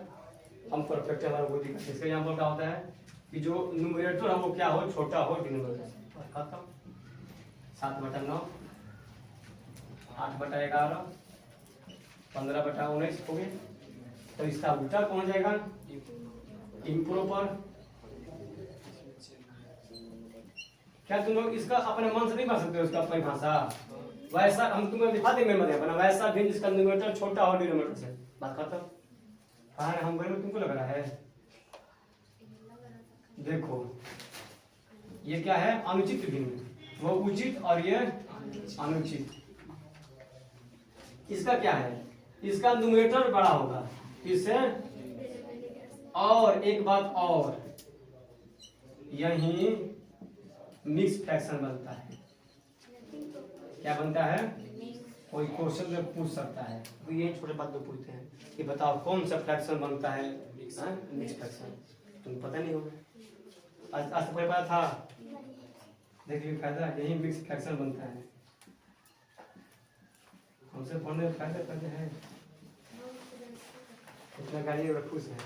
हम परफेक्ट है, हमारा कोई दिक्कत। इसका एग्जाम्पल क्या होता है कि जो न्यूमरेटर है वो क्या हो छोटा हो डिनोमिनेटर। खत्म। 7/9, 8/11, 15/19 हो गए। तो इसका उल्टा कौन जाएगा इम्प्रॉपर। क्या तुम लोग इसका अपने मन से नहीं कर सकते हो इसका अपनी भाषा? वैसा हम तुम्हें दिखा देंगे मध्य बना वैसा भी जिसका न्यूमरेटर छोटा हो डिनोमिनेटर से, बात खत्म। कहा है हम बोले तुमको लग रहा है? देखो ये क्या है अनुचित भिन्न, वो उचित और ये अनुचित। इसका क्या है इसका न्यूमरेटर बड़ा होगा इससे। और एक बात और यही मिक्स फ्रैक्शन बनता है। क्या बनता है? कोई क्वेश्चन में पूछ सकता है तो ये छोटे बात में पूछते हैं कि बताओ कौन सा फ्रैक्शन बनता है मिक्स फ्रैक्शन। तुम पता नहीं होगा आज तो कोई पता था। देखिए फायदा यही मिक्स फ्रैक्शन बनता है। हमसे पढ़ने में फायदा करते हैं इतना गाड़ी और खुश है।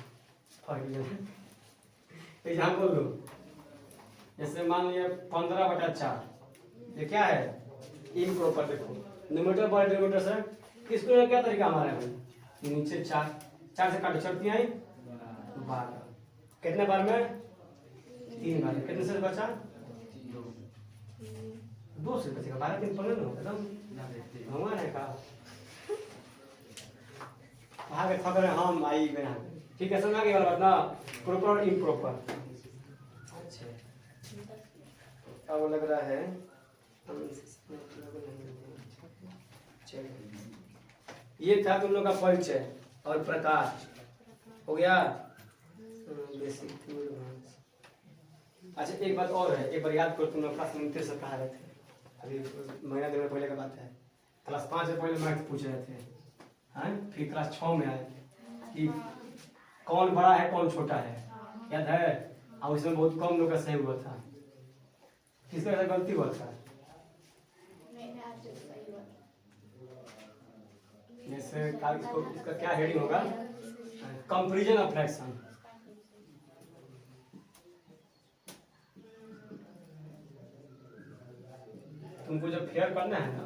एग्जाम्पल दो, जैसे मान लिया 15/4 ये क्या है इम्प्रॉपर। देखो न्यूमरेटर बड़े डिनोमिनेटर से इसको क्या तरीका हमारा है नीचे 4 से काटो चढ़ती आई 12 कितने बार में 3 बार। कितने से बचा 2 से बचेगा 12 3 15 एकदम भगवान है का आगे थक रहे हम आई गए। ठीक है समझ आ गया बात ना प्रॉपर और इम्प्रॉपर। अच्छा अब लग रहा है ये था तुम लोग का परिचय और प्रकाश हो गया बेसिक। अच्छा एक बात और है, एक बार याद करो तुम लोग क्लास 9 से कहा रहे थे, अभी महीना 2 महीने पहले का बात है। क्लास 5 से पहले मैथ पूछ रहे थे हाँ, फिर क्लास 6 में आए कि कौन बड़ा है कौन छोटा है, याद है? और उसमें बहुत कम लोग का सही हुआ था। किसका ऐसा गलती हुआ था? जैसे इसका क्या हेडिंग होगा कंपैरिजन ऑफ फ्रैक्शन। तुमको जब फेयर करना है ना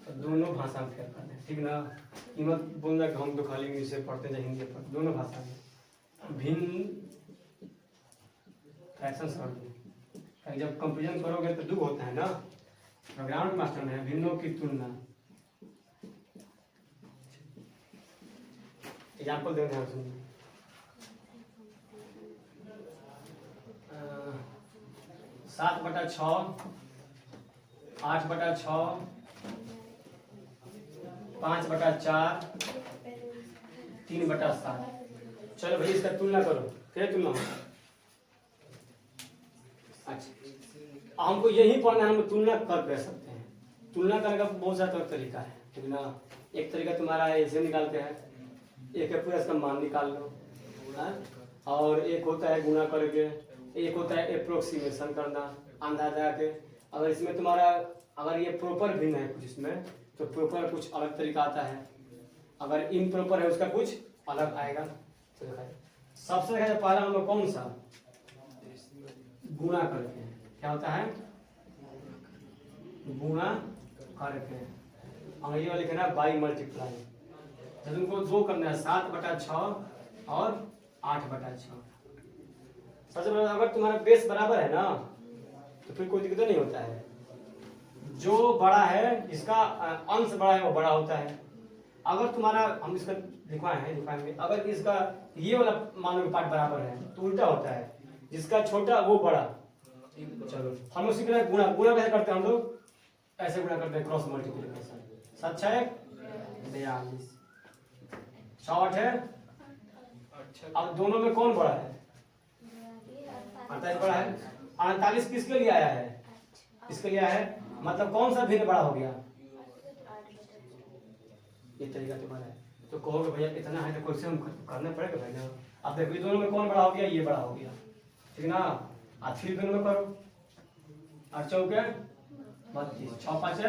तो दोनों भाषा में फेयर करना है, ठीक ना। कीमत बोलना कि हम तो खाली इंग्लिश से पढ़ते हैं हिंदी पढ़ते, दोनों भाषा में भिन्न फ्रैक्शन समझ। जब कंपेरिजन करोगे तो 2 होता है ना, प्रोग्राम मास्टर में भिन्नों की तुलना। एग्जाम्पल देते हैं सुनिए 7/6, 8/6, 5/4, 3/7। चलो भाई इसका तुलना करो, क्या तुलना हो? अच्छा हमको यही पढ़ना है, हम तुलना कर सकते हैं। तुलना करने का बहुत सारा तरीका है, ठीक ना। एक तरीका तुम्हारा ऐसे निकालते हैं, एक है पूरा इसका मान निकाल लो है? और एक होता है गुणा करके, एक होता है अप्रोक्सीमेशन करना अंदाजा के। अगर इसमें तुम्हारा अगर ये प्रॉपर भिन्न है कुछ इसमें तो प्रॉपर कुछ अलग तरीका आता है, अगर इम्प्रॉपर है उसका कुछ अलग आएगा। तो सबसे पहला हम लोग कौन सा गुणा करके। क्या होता है? गुणा करके। अंग्रेजी में लिखना है बाई मल्टीप्लाई। जब तुमको 2 करना है 7/6 और 8/6। सबसे पहले अगर तुम्हारा बेस बराबर है ना तो फिर कोई दिक्कत नहीं होता है। जो बड़ा है जिसका अंश बड़ा है वो बड़ा होता है। अगर तुम्हारा हम इसका दिखाएंगे अगर इसका ये वाला मान लो पार्ट बराबर है तो उल्टा होता है, जिसका छोटा वो बड़ा। चलो हम लोग सीख रहे हैं गुणा। गुणा कैसे करते हैं हम लोग? ऐसे गुणा करते हैं, क्रॉस मल्टीप्लिकेशन। 7 6 42 60 है। अब दोनों में कौन बड़ा है? 48 बड़ा है। 48 किसके लिए आया है? इसके लिए आया है, मतलब कौन सा भिन्न बड़ा हो गया? ये तरीका तुम्हारा है। तो कहोगे भैया इतना है तो कैसे हम करना पड़ेगा भाई ना। अब देखो दोनों में कौन बड़ा हो गया? ये बड़ा हो गया, ठीक ना। आज फिर दोनों में करो। 8 चौके 32, 6 5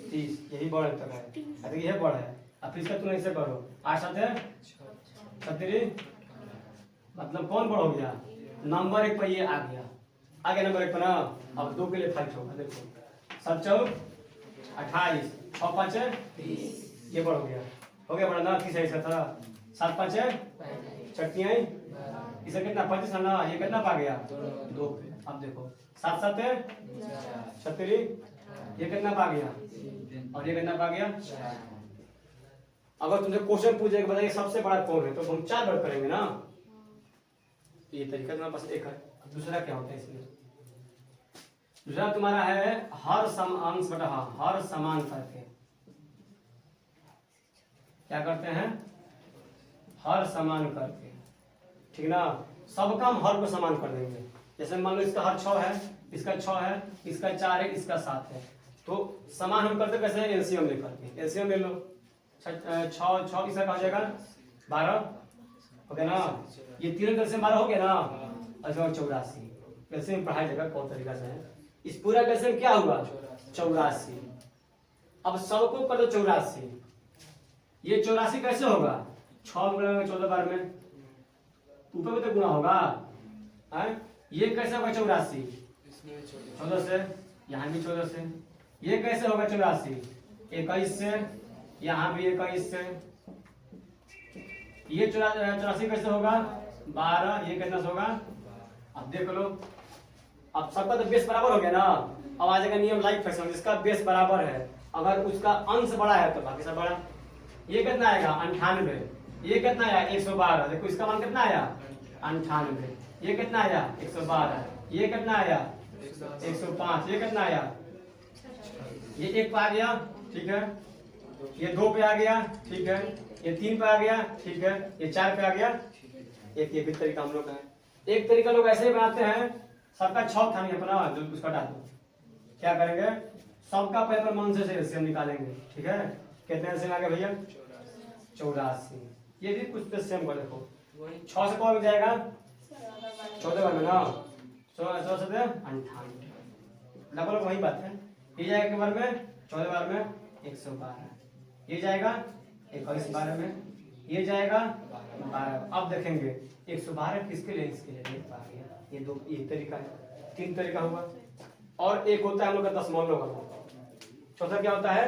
30, यही बड़ा तक है। अरे यह बड़ा है। अब फिर इसका तुम ऐसे करो 8 7 36, मतलब कौन बड़ा हो गया? नंबर 1 पर ये आ गया, आगे नंबर 1 पर ना। अब 2 के लिए फाइट होगा। देखो 7 4 28, 6 5 30, ये बड़ा हो गया बड़ा ना। 30 ऐसा था। 7 5 चटनियाँ इसे कितना 25 ना। ये कितना पा गया? 2। अब देखो 7 7 36, ये कितना पा गया? और ये कितना पा गया? अगर तुमसे क्वेश्चन पूछे बताइए सबसे बड़ा कौन है तो हम 4 वर्ग करेंगे ना। ये तरीका तुम्हारे पास एक है। दूसरा क्या होता है इसमें? दूसरा तुम्हारा है हर समान बटा हर समान करके। क्या करते हैं? हर समान करके, ठीक ना। सबका हम हर को समान कर देंगे। जैसे मान लो इसका हर 6 है, इसका 6 है, इसका 4 है, इसका 7 है, तो समान हम करते कैसे? एलसीएम लेकर के। एलसीएम ले लो। 6 6 इसका कहा जाएगा 12 हो गया ना। ये तीनों का एलसीएम 12 हो गया ना। अच्छा 84। एलसीएम पढ़ाई जाएगा कौन तरीका से है। इस पूरा का एलसीएम क्या हुआ? 84। अब सबको कर दो 84। ये 84 कैसे होगा? 6 गुणा 14 बार में ऊपर भी तो गुणा होगा है? ये कैसे होगा 84? 14 से, यहाँ भी 14 से। ये कैसे होगा 84? 21 से, यहाँ भी 21 से। ये 84 कैसे होगा? 12। ये कितना होगा? अब देख लो। अब सबका तो बेस बराबर हो गया ना। अब आ जाएगा नियम लाइक फैक्शन। जिसका बेस बराबर है अगर उसका अंश बड़ा है तो बाकी सब बड़ा। ये कितना आएगा? 98। ये कितना आया? 112। देखो इसका मान कितना आया? 98। ये कितना आया? 112। ये कितना आया? 105। ये कितना आया? ये 1 पे आ गया, ठीक है। ये 2 पे आ गया, ठीक है। ये 3 पे आ गया, ठीक है। ये 4 पे आ गया। एक ये भी तरीका हम लोग का है। एक तरीका लोग ऐसे ही बनाते हैं, सबका 6 था नहीं अपना जो उसका डालो। क्या करेंगे? सबका पेपर मन से हम निकालेंगे, ठीक है। कितने से आ गए भैया? 84। ये भी कुछ तो सेम को देखो 6 से कौन जाएगा? 14 बार में ना। 14 से 98, लगभग वही बात है। ये जाएगा के बार में 14 बार में 112। ये जाएगा 21 बार में, ये जाएगा 12। अब देखेंगे 112 किसके लिए? इसके लिए देख पा गया। ये 2 ये तरीका है। 3 तरीका हुआ। और एक होता है हम लोग का दशमलव वाला। चौथा क्या होता है?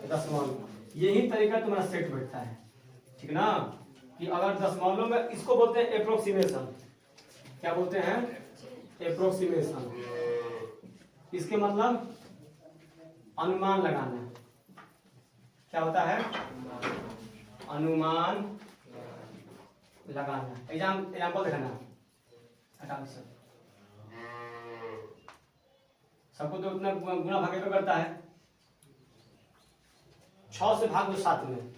दशमलव। यही तरीका तुम्हारा सेट बैठता है, ठीक ना। कि अगर दशमलव में इसको बोलते हैं एप्रोक्सीमेशन। क्या बोलते हैं? एप्रोक्सीमेशन। इसके मतलब अनुमान लगाना। क्या होता है? अनुमान लगाना। एग्जाम्पल दिखाना। सबको तो उतना गुना भागे पे करता है। 6 से भाग दो 7 में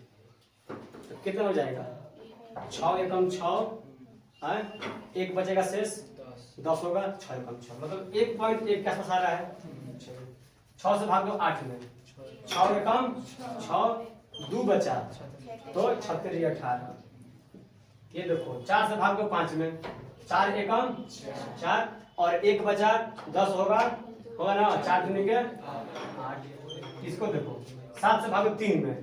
तो कितना हो जाएगा? 6 एकम 6 है, 1 बचेगा शेष 10 होगा। 6 एकम 6 मतलब 1.1 के आसपास आ रहा है। 6 से भाग दो 8 में, 6 एकम 6, 2 बचा तो 36 18। ये देखो 4 से भाग दो 5 में, 4 एकम 4 और 1 बचा 10 होगा ना। 4 दूनी के 8। इसको देखो 7 से भागो 3 में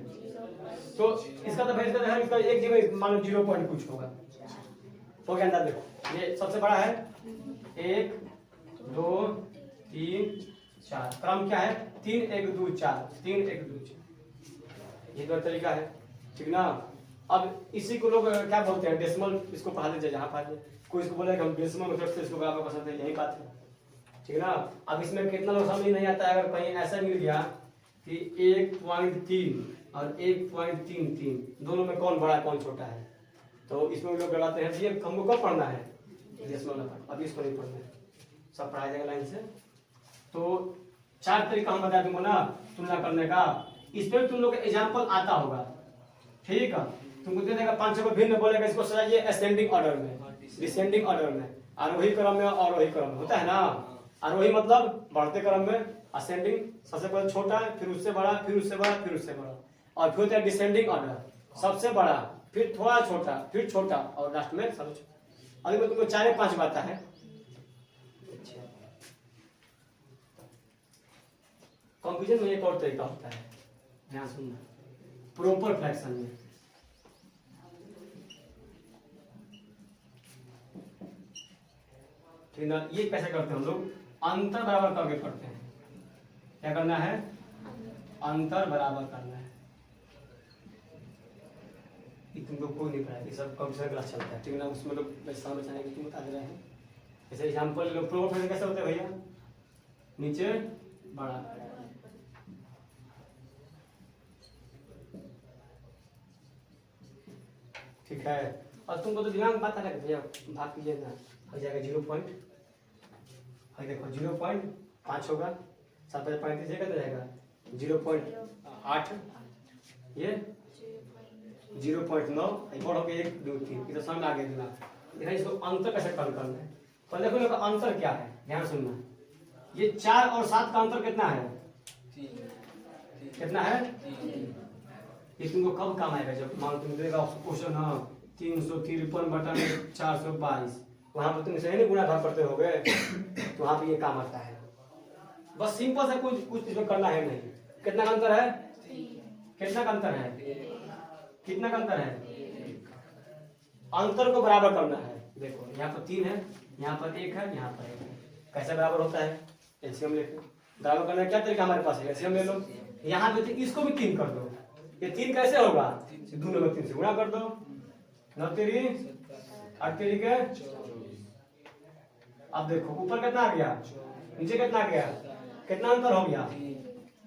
तो इसका तो इसका एक जगह मान लो 0 पॉइंट कुछ होगा। हो गया अंदर। देखो ये सबसे बड़ा है 1 2 3 4। क्रम क्या है? 3 1 2 4, 3 1 2 4। ये दो तरीका है, ठीक ना। अब इसी को लोग क्या बोलते हैं? डेसिमल। इसको पढ़ा दीजिए जहाँ पढ़ा दीजिए। कोई इसको बोलेगा हम डेसिमल मेथड से इसको बराबर पसंद है, यही बात है, ठीक ना। अब इसमें कितना लोग समझ नहीं आता है, अगर कहीं ऐसा मिल गया कि 1.3 और 1.33 दोनों में कौन बड़ा है कौन छोटा है, तो इसमें लोग डराते हैं। ये हमको कब पढ़ना है? Decimal method. अभी इसको नहीं पढ़ना है, सब पढ़ाया जाएगा लाइन से। तो 4 तरीका हम बता दूंगा ना तुलना करने का। इस पर तुम लोग का एग्जाम्पल आता होगा, ठीक है। तुमको दे देगा 5 को भिन्न बोलेगा, इसको सजाइए असेंडिंग ऑर्डर में, डिसेंडिंग ऑर्डर में, आरोही क्रम में और अवरोही क्रम में, होता है ना। आरोही मतलब बढ़ते क्रम में, असेंडिंग सबसे पहले छोटा, फिर उससे बड़ा, फिर उससे बड़ा, फिर उससे बड़ा, और फिर होता है डिसेंडिंग ऑर्डर, सबसे बड़ा, फिर थोड़ा छोटा, फिर छोटा, और लास्ट में सबसे छोटा। अभी तुमको 4 5 बात है। कंफ्यूजन में एक और तरीका होता है, ध्यान सुनना। प्रॉपर फ्रैक्शन में ठीक ना, ये कैसे करते हैं हम लोग? अंतर बराबर करके करते हैं। क्या करना है? अंतर बराबर करना है। ये तुमको कोई नहीं पढ़ाया, सब कंप्यूटर क्लास चलता है, ठीक ना। उसमें लोग समझ आने की तुम बता दे रहे हैं। जैसे एग्जाम्पल लोग प्रॉपर फ्रैक्शन कैसे होते हैं भैया? नीचे बड़ा, ठीक है। और तुमको तो दिमाग में बात आ रहा है भैया, भाग कीजिए ना, हो जाएगा 0 पॉइंट। देखो 0.5 होगा, 7 35 ये कितना जाएगा? 0.8, ये 0.9, और हो गया 1 2 3। इधर समझ आ गया दिमाग। इधर इसको अंतर कैसे कम करना है? तो देखो लोग अंतर क्या है, ध्यान सुनना। ये 4 और 7 का अंतर कितना है? 3। कितना है? 3। ये तुमको कब काम आएगा? जब मान तुम देगा क्वेश्चन, हाँ 300 422, वहां पर तुम सही नहीं गुणा भाग करते होगे, तो वहां पे ये काम आता है। बस सिंपल से कुछ इसमें करना है नहीं। कितना का अंतर है? कितना का अंतर है? कितना का अंतर है? अंतर को बराबर करना है। देखो यहाँ पर 3 है, यहाँ पर 1 है, यहाँ पर 1 है। कैसे बराबर होता है? एलसीएम लेके बराबर करने का क्या तरीका हमारे पास है? एलसीएम ले लो। यहाँ पे इसको भी 3 कर दो। ये 3 कैसे होगा? दोनों में 3 से गुणा कर दो। 9 3 8 3 के। अब देखो ऊपर कितना आ गया, नीचे कितना आ गया, कितना अंतर हो गया?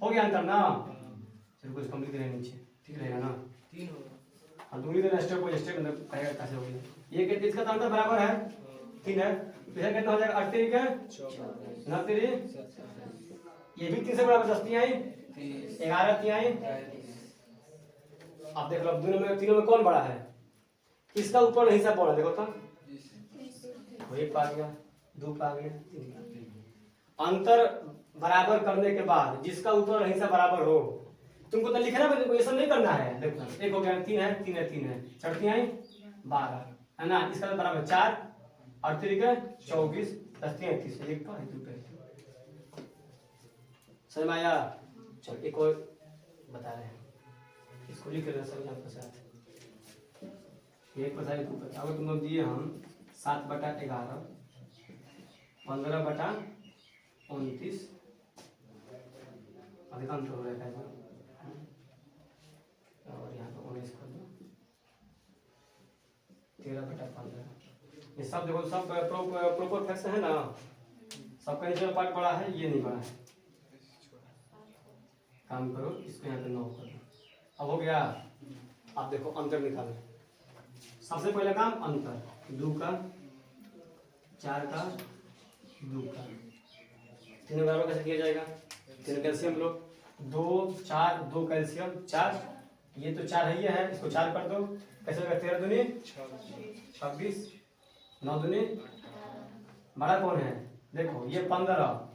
हो गया अंतर ना। चलो कुछ कंप्लीट रहे नीचे, ठीक रहेगा ना। 3 होगा। हाँ दूरी देना, स्टेप बाय स्टेप मतलब कहेगा कैसे हो गया। ये कितना, इसका अंतर बराबर है 3 है, तो यह कितना हो जाएगा? 8 3 के 9 3, ये भी 3 से बराबर 10 3 आई, 11 3 आई। अब देख लो दोनों में, तीनों में कौन बड़ा है? किसका ऊपर हिस्सा बड़ा? देखो तो 1 पा गया, 2 पा गया, 3 पा गया। अंतर बराबर करने के बाद जिसका ऊपर हिस्सा बराबर हो, तुमको तो लिखना है, तुमको ये सब नहीं करना है। देखो 1 हो गया, 3 है, 3 है, 3 है, 6 आई 12 है ना। इसका तो बराबर 4 और 3 के 24, 10 33, 1 पर 2 पे। समझ में आया? चल एक और बता रहे हैं, इसको लिख लेना सब आपके साथ। एक पता है, अगर तुम लोग दिए हम 7/11, 15/29, अधिकांश हो रहा है, और यहाँ पे 19 कर दो, 13/15। ये सब देखो, सब प्रॉपर फ्रैक्शन है ना। सबका नीचे पार्ट बड़ा है, ये नहीं बड़ा है। काम करो, इसको यहाँ पे 9 कर दो। अब हो गया। अब देखो अंतर निकालो। सबसे पहला काम अंतर, 2 का 4 का 2 का, तीनों बराबर कैसे किया जाएगा? तीनों कैल्शियम लो, 2 4 2 कैल्शियम 4, ये तो 4 है, ये है, इसको 4 कर दो। कैसे होगा? 13 दूनी 26, 9 दूनी, बड़ा कौन है? देखो ये 15,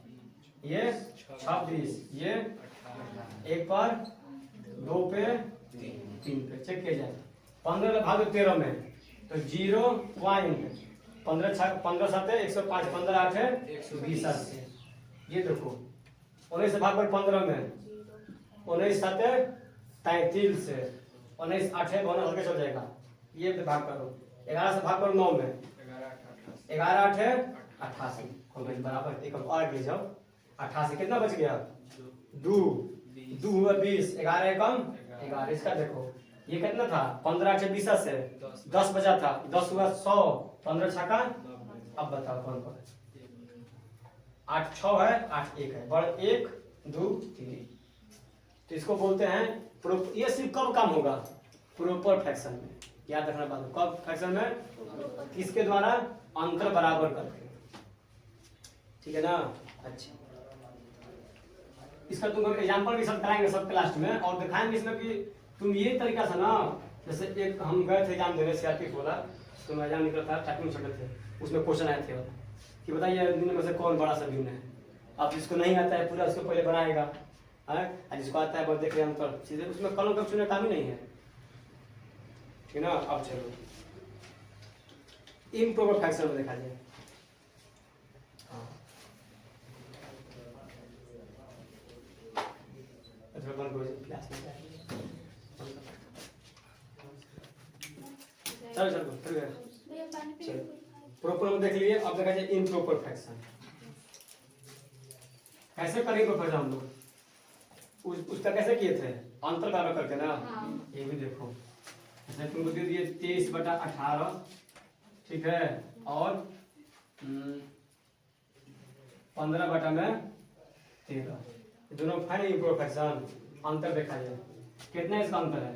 ये 26, ये 1 पर 2 पे 3 पे, चेक किया जाए। 15 भाग 13 में तो 0.15 7 105, 15 8 20 8। ये देखो 19 से भाग पर 15 में 19 7 33 से 19 8 52 हल्के चल जाएगा। ये भाग करो 11 से भाग करो 9 में 11 8 88। हो गया बराबर, एक और ले जाओ 88 कितना बच गया 2 2 हुआ 20, 11 कम 11, इसका देखो ये कितना था 15 से 20 से 10 बचा था, 10 हुआ 100, 15 छक्का, अब बताओ कौन कौन 8 6 है 8 1 है, बड़ 1 2 3, तो इसको बोलते हैं ये सिर्फ कब काम होगा प्रॉपर फ्रैक्शन में, याद रखना बात, कब फ्रैक्शन में किसके द्वारा अंतर बराबर करके, ठीक है ना। अच्छा इसका तुम एग्जांपल भी सब कराएंगे सब क्लास में, और दिखाएंगे इसमें कि तुम ये तरीका से ना, जैसे एक हम गए थे एग्जाम देने सीआरपीएफ वाला, तो एग्जाम निकला था टाइपिंग सेंटर थे, उसमें क्वेश्चन आए थे कि बताइए दिन में से कौन बड़ा सा भिन्न है, अब जिसको नहीं आता है पूरा उसको पहले बनाएगा, है जिसको आता है बस देख रहे हम तो सीधे उसमें कलम का चुनने काम ही नहीं है, ठीक है ना। अब चलो इम्प्रॉपर फ्रैक्शन में देखा जाए, चलो प्रॉपर में देख लिए, अब देखा जाए इम्प्रॉपर फ्रैक्शन कैसे करेंगे प्रोफेसर हम लोग, उसका कैसे किए थे अंतर बराबर करके ना, ये भी देखो जैसे तुमको दे दिए 23/18, ठीक है, और 15/13, दोनों फाइन इम्प्रॉपर फ्रैक्शन, अंतर देखा जाए कितना इसका अंतर है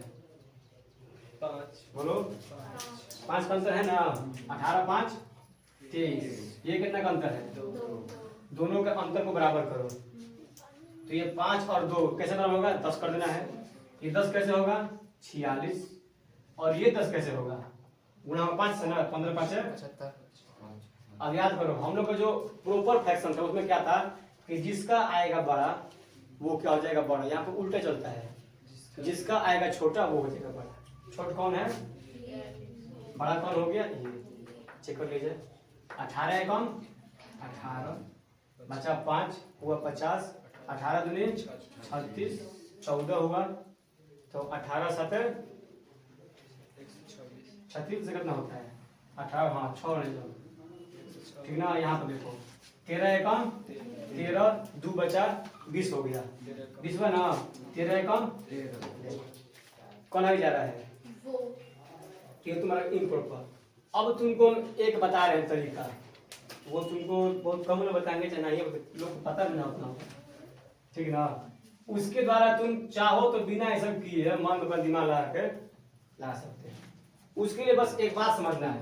5, बोलो 5 का अंतर है ना, 18 5 23, ये कितना का अंतर है 2, दोनों के अंतर को बराबर करो, तो ये 5 और 2 कैसे बराबर होगा 10 कर देना है, ये 10 कैसे होगा 46, और ये 10 कैसे होगा गुणा 5 से ना 15 5 75। अब याद करो हम लोग का जो प्रॉपर फ्रैक्शन था उसमें क्या था कि जिसका आएगा बड़ा वो क्या हो जाएगा बड़ा, यहाँ पे उल्टा चलता है, जिसका आएगा छोटा वो हो जाएगा बड़ा, छोटा कौन है बड़ा कौन हो गया, ये चेक कर लीजिए 18 है कम 18 बचा 5 हुआ 50, 18 दूनी 36, 14 हुआ, तो 18 7 36 से कितना होता है 18, हाँ 6 नहीं जाओ, ठीक ना। यहाँ पर देखो 13 एकम 13, 2 बचा 20 हो गया, 20 हुआ ना, 13 एकम 13, कौन आगे जा रहा है ये तुम्हारा इम्प्रॉपर। अब तुमको एक बता रहे हैं तरीका, वो तुमको बहुत कम लोग बताएंगे चाहे नहीं, लोग पता भी ना उतना, ठीक ना। उसके द्वारा तुम चाहो तो बिना ऐसा किए मन पर दिमाग लगा के ला सकते हैं। उसके लिए बस एक बात समझना है,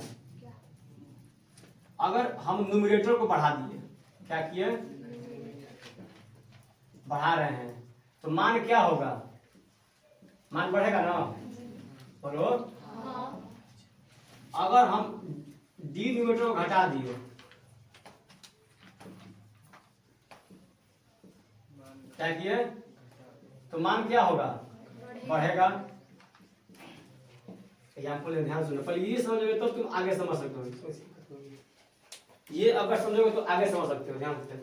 अगर हम न्यूमरेटर को बढ़ा दिए, क्या किए बढ़ा रहे हैं, तो मान क्या होगा, मान बढ़ेगा ना, बोलो। अगर हम डिनोमिनेटर को घटा दिए क्या किए तो मान क्या होगा बढ़ेगा। एग्जाम्पल ध्यान सुनो, पहले ये समझोगे तो तुम आगे समझ सकते हो, ये अगर समझोगे तो आगे समझ सकते हो। ध्यान से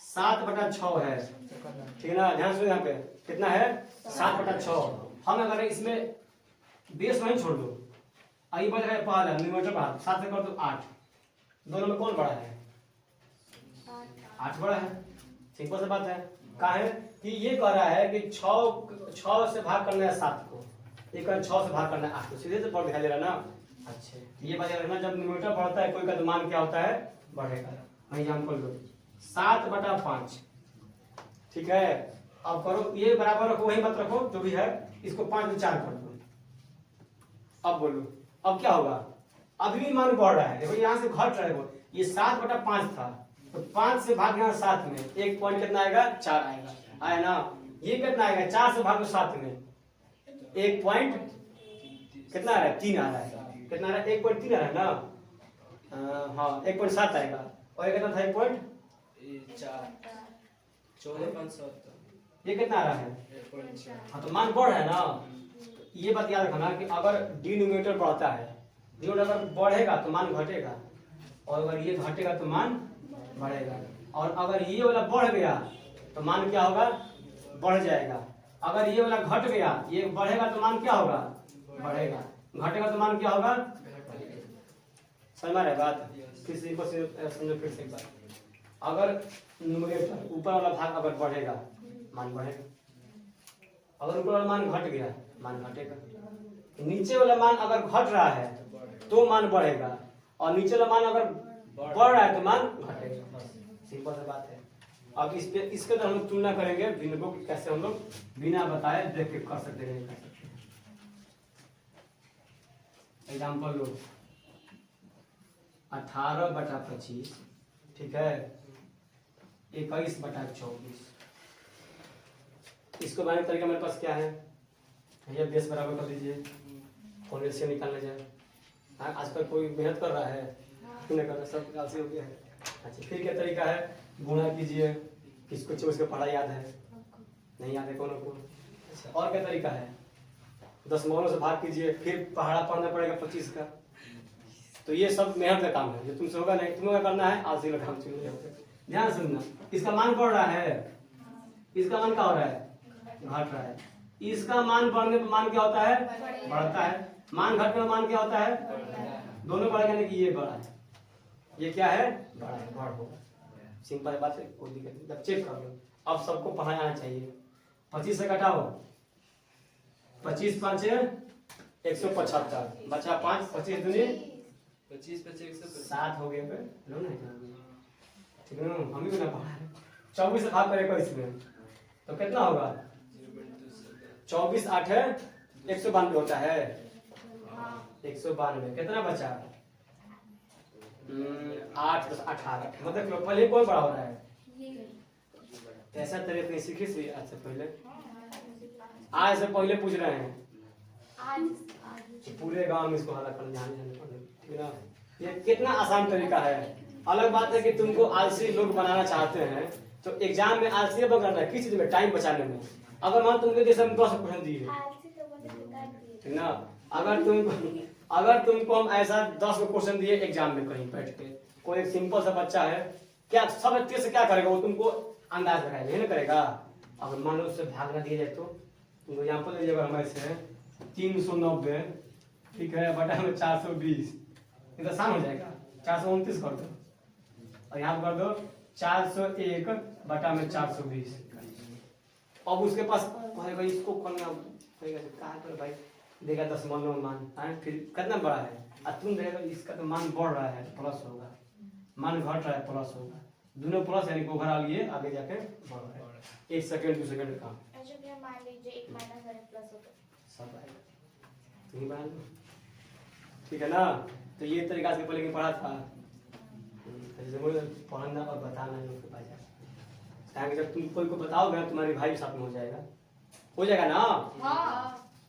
7/6 है, ठीक है ना, ध्यान सुनो यहाँ पे कितना है 7/6। हम अगर इसमें बेस वहीं छोड़ दो, आई बढ़ है पहला न्यूमरेटर बाहर 7 से कर दो 8, दोनों में कौन बड़ा है 8 बड़ा है, सिंपल सी बात है। कहा है कि ये कह रहा है कि 6 से भाग करना है 7 को, एक 6 से भाग करना है 8 को, सीधे से पढ़ दिखाई दे रहा ना। अच्छा ये बात याद रखना, जब न्यूमरेटर बढ़ता है कोई का तो मान क्या होता है बढ़ेगा। एग्जाम्पल लो 7/5, ठीक है। अब करो ये बराबर रखो, वही मत रखो जो भी है, इसको 5 में 4 कर दो। अब बोलो अब क्या होगा, अभी भी मान बढ़ रहा है, देखो यहाँ से घट रहा है, ये 7/5 था तो 5 से भाग यहाँ 7 में, एक पॉइंट कितना आएगा 4 आएगा, आया ना। ये कितना आएगा 4 से भाग 7 में, एक पॉइंट कितना आ रहा है 3 आ रहा है, कितना आ रहा है 1.3 आ रहा है ना, हाँ 1.7 आएगा, और ये कितना था 1.4, 14 ये कितना आ रहा है, हाँ तो मान बढ़ रहा है ना। ये बात याद रखना कि अगर डिनोमिनेटर बढ़ता है, डिनोमिनेटर अगर बढ़ेगा तो मान घटेगा, और अगर ये घटेगा तो मान बढ़ेगा, और अगर ये वाला बढ़ गया तो मान क्या होगा बढ़ जाएगा, अगर ये वाला घट गया ये बढ़ेगा तो मान क्या होगा बढ़ेगा, घटेगा तो मान क्या होगा। समझ में आ रहा है बात, किसी को समझो फिर से एक बार। अगर न्यूमरेटर ऊपर वाला भाग अगर बढ़ेगा मान बढ़ेगा, अगर ऊपर वाला मान घट गया मान घटेगा, नीचे वाला मान अगर घट रहा है तो मान बढ़ेगा और नीचे वाला मान अगर बढ़ रहा है तो मान घटेगा। सिंपल सी बात है। अब इस पे इसके अंदर हम लोग तुलना करेंगे भिन्न को कैसे हम लोग बिना बताए देख के कर सकते हैं। एग्जाम्पल लो 18/25 ठीक है 21/24। इसको बनाने का तरीका मेरे पास क्या है, ये बेस बराबर कर दीजिए, कौन रेशियो निकालना जाए। हाँ आजकल कोई मेहनत कर रहा है क्यों नहीं कर रहा, सब आलसी हो गया है। अच्छा फिर क्या तरीका है, गुणा कीजिए, किसको चाहिए उसका पढ़ा याद है नहीं याद है कौन को। अच्छा और क्या तरीका है, दशमलव से भाग कीजिए, फिर पहाड़ा पढ़ना पड़ेगा 25 का। तो ये सब मेहनत का काम है, जो तुमसे होगा नहीं, तुम्हें करना है आलसी का काम। ध्यान सुनना, इसका मान बढ़ रहा है, इसका मान क्या हो रहा है घट रहा है। इसका मान बढ़ने पर मान क्या होता है बढ़ता है, मान घटने पर मान क्या होता है दोनों बढ़ गए कि ये बड़ा है, ये क्या है बड़ा है, बढ़ होगा। सिंपल बात है, कोई दिक्कत नहीं। जब चेक कर लो अब सबको पढ़ा आना चाहिए। 25 से घटाओ, 25 5 175 बचा 5, 25 दूनी 25 25 7 हो गया लो ना ठीक है ना, हम भी ना पढ़ा है। 24 से भाग करेगा इसमें तो कितना होगा 24 8 192 होता है 192। कितना बचा 8 10 18। मतलब पहले कौन बड़ा हो रहा है, ऐसा तरीके सीखी सी आज से पहले, आज से पहले पूछ रहे हैं पूरे गांव में इसको हल्ला कर जाने ठीक है ना। ये कितना आसान तरीका है। अलग बात है कि तुमको आलसी लोग बनाना चाहते हैं तो एग्जाम में आलसी बनाना है, किस चीज में टाइम बचाने में। अगर मान तुमको जैसे हम 10 क्वेश्चन दिए ठीक ना, अगर तुमको हम ऐसा 10 क्वेश्चन दिए एग्जाम में कहीं बैठ के, कोई सिंपल सा बच्चा है क्या सब तेज से क्या करेगा, वो तुमको अंदाज लगाएगा नहीं करेगा। अगर मान लो उससे भागना दिया जाए तो तुमको यहाँ पर लीजिएगा हमारे से 390 ठीक है बटा में 420, ये तो आसान हो जाएगा। 429 कर दो और यहाँ कर दो 401 बटा में 420। अब उसके पास कहेगा इसको करना कहा कर भाई देगा दशमलव मान फिर कितना बड़ा है, और तुम देगा इसका तो मान बढ़ रहा है तो प्लस होगा, मान घट रहा है प्लस होगा, दोनों प्लस यानी कि ओवरऑल ये आगे जाके बढ़ रहा है। 1 सेकंड 2 सेकंड का मान लीजिए 1 माइनस और 1 प्लस होगा सब आएगा तुम बना लो ठीक है ना। तो ये तरीका से पहले पढ़ा था, पढ़ना और बताना लोग के पास जाए, जब तुम कोई को बताओगे तुम्हारे भाई साथ में हो जाएगा ना।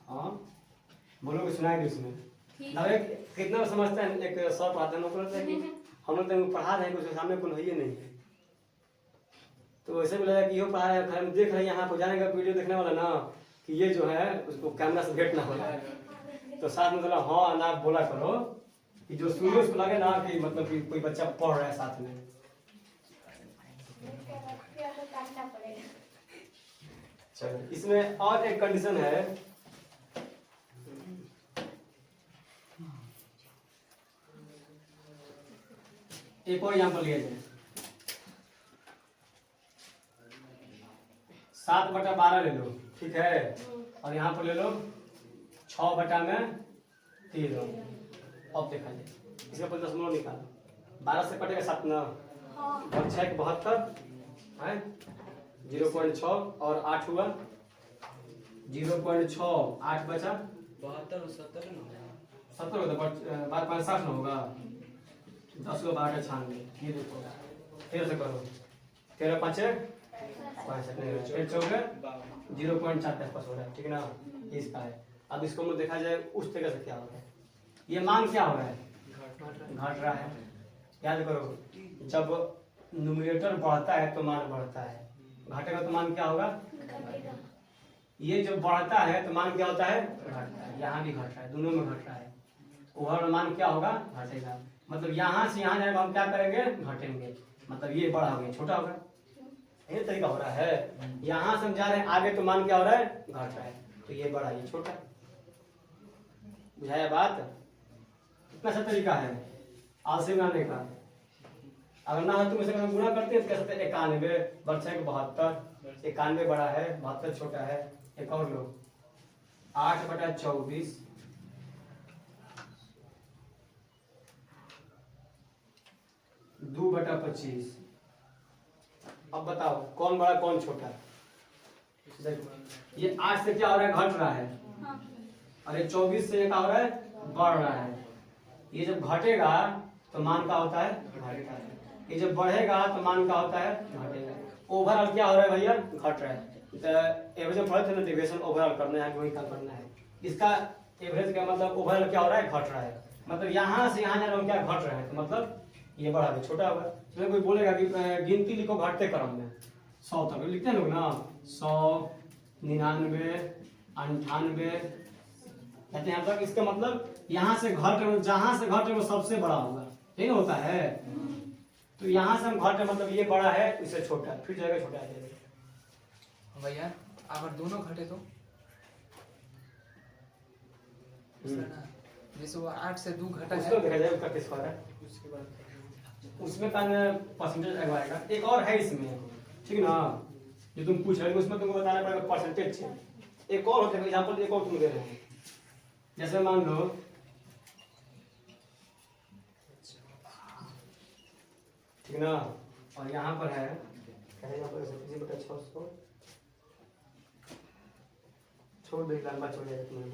हाँ बोलोगे सुनाएंगे उसमें कितना समझते हैं। एक सौ पढ़ाते हैं हम लोग तो पढ़ा रहे हैं उसके सामने कोई है नहीं, तो वैसे बोला कि यो पढ़ा रहे हैं हम देख रहे हैं यहाँ को जाने का वीडियो देखने वाला ना कि ये जो है उसको कैमरा से भेंट ना हो तो साथ में बोला हाँ ना बोला करो कि जो सुने उसको लगे ना कि मतलब कि कोई बच्चा पढ़ रहा है साथ में। चलो इसमें और एक कंडीशन है, एक और एग्जाम्पल लिया जाए 7/12 ले लो ठीक है, और यहाँ पर ले लो 6/13। अब देखा जाए इसका पर दशमलव निकालो, 12 से कटेगा 7 ना और 6 72 है 0.6 और 8 हुआ 0.6 8 बचा 72 70 70 होता 5 60 ना होगा 10 को 12 96। ये देखो 13 से करो 13 5 65 0.4 हो रहा है ठीक है ना, इसका है। अब इसको में देखा जाए उस तरह से क्या हो रहा है, ये मान क्या हो रहा है घट रहा है। याद करो जब न्यूमरेटर बढ़ता है तो मान बढ़ता है, घटेगा तो मान क्या होगा ये जब बढ़ता है तो मान क्या होता है घटता है, यहाँ भी घट रहा है दोनों में घट रहा है, ओवरऑल मान क्या होगा घटेगा। मतलब यहाँ से यहाँ जाएगा हम क्या करेंगे घटेंगे, मतलब ये बड़ा हो गया छोटा होगा, ये तरीका हो रहा है। यहाँ से हम जा रहे हैं आगे तो मान क्या हो रहा है घट रहा है, तो ये बड़ा ये छोटा, बुझाया बात। कितना सा तरीका है आलसी बनाने का। अगर ना हो तो इसे गुणा करते हैं तो कह सकते हैं 91 बच्चा 72, 91 बड़ा है 72 छोटा है। एक और लो 8/24 2/25। अब बताओ कौन बड़ा कौन छोटा। ये 8 से क्या हो रहा है, घट रहा है, और ये 24 से क्या हो रहा है, बढ़ रहा है। ये जब घटेगा तो मान का होता है घटेगा, ये जब बढ़ेगा तो मान का होता है घटेगा। ओवरऑल क्या हो रहा है भैया, घट रहा है। तो एवरेज पढ़े थे ना, डेविएशन ओवरऑल करना है, वही काम करना है। इसका एवरेज का मतलब ओवरऑल क्या हो रहा है, घट रहा है। मतलब यहाँ से यहाँ जा रहा हूँ क्या, घट रहा है, तो मतलब ये बड़ा है छोटा होगा। तो कोई बोलेगा कि गिनती लिखो घटते क्रम में 100 तक लिखते हैं लोग ना, 100 99 98 कहते हैं तक। इसका मतलब यहाँ से घट, जहाँ से घटे वो सबसे बड़ा होगा, यही होता है। तो यहाँ से हम घटे मतलब ये बड़ा है इससे छोटा, फिर जाएगा छोटा आ जाएगा भैया। अगर दोनों घटे तो जैसे वो 8 से 2 घटा उसको है, देखा जाए उसका किस है, उसके बाद उसमें का परसेंटेज लगवाएगा। एक और है इसमें, ठीक ना, जो तुम पूछ रहे हो उसमें तुमको बताना पड़ेगा परसेंटेज। एक और होता है एग्जांपल, एक और तुम दे रहे हैं। जैसे मान लो ठीक ना, और यहाँ पर है छोड़ दे, लंबा छोड़ जाएगा तुम्हें,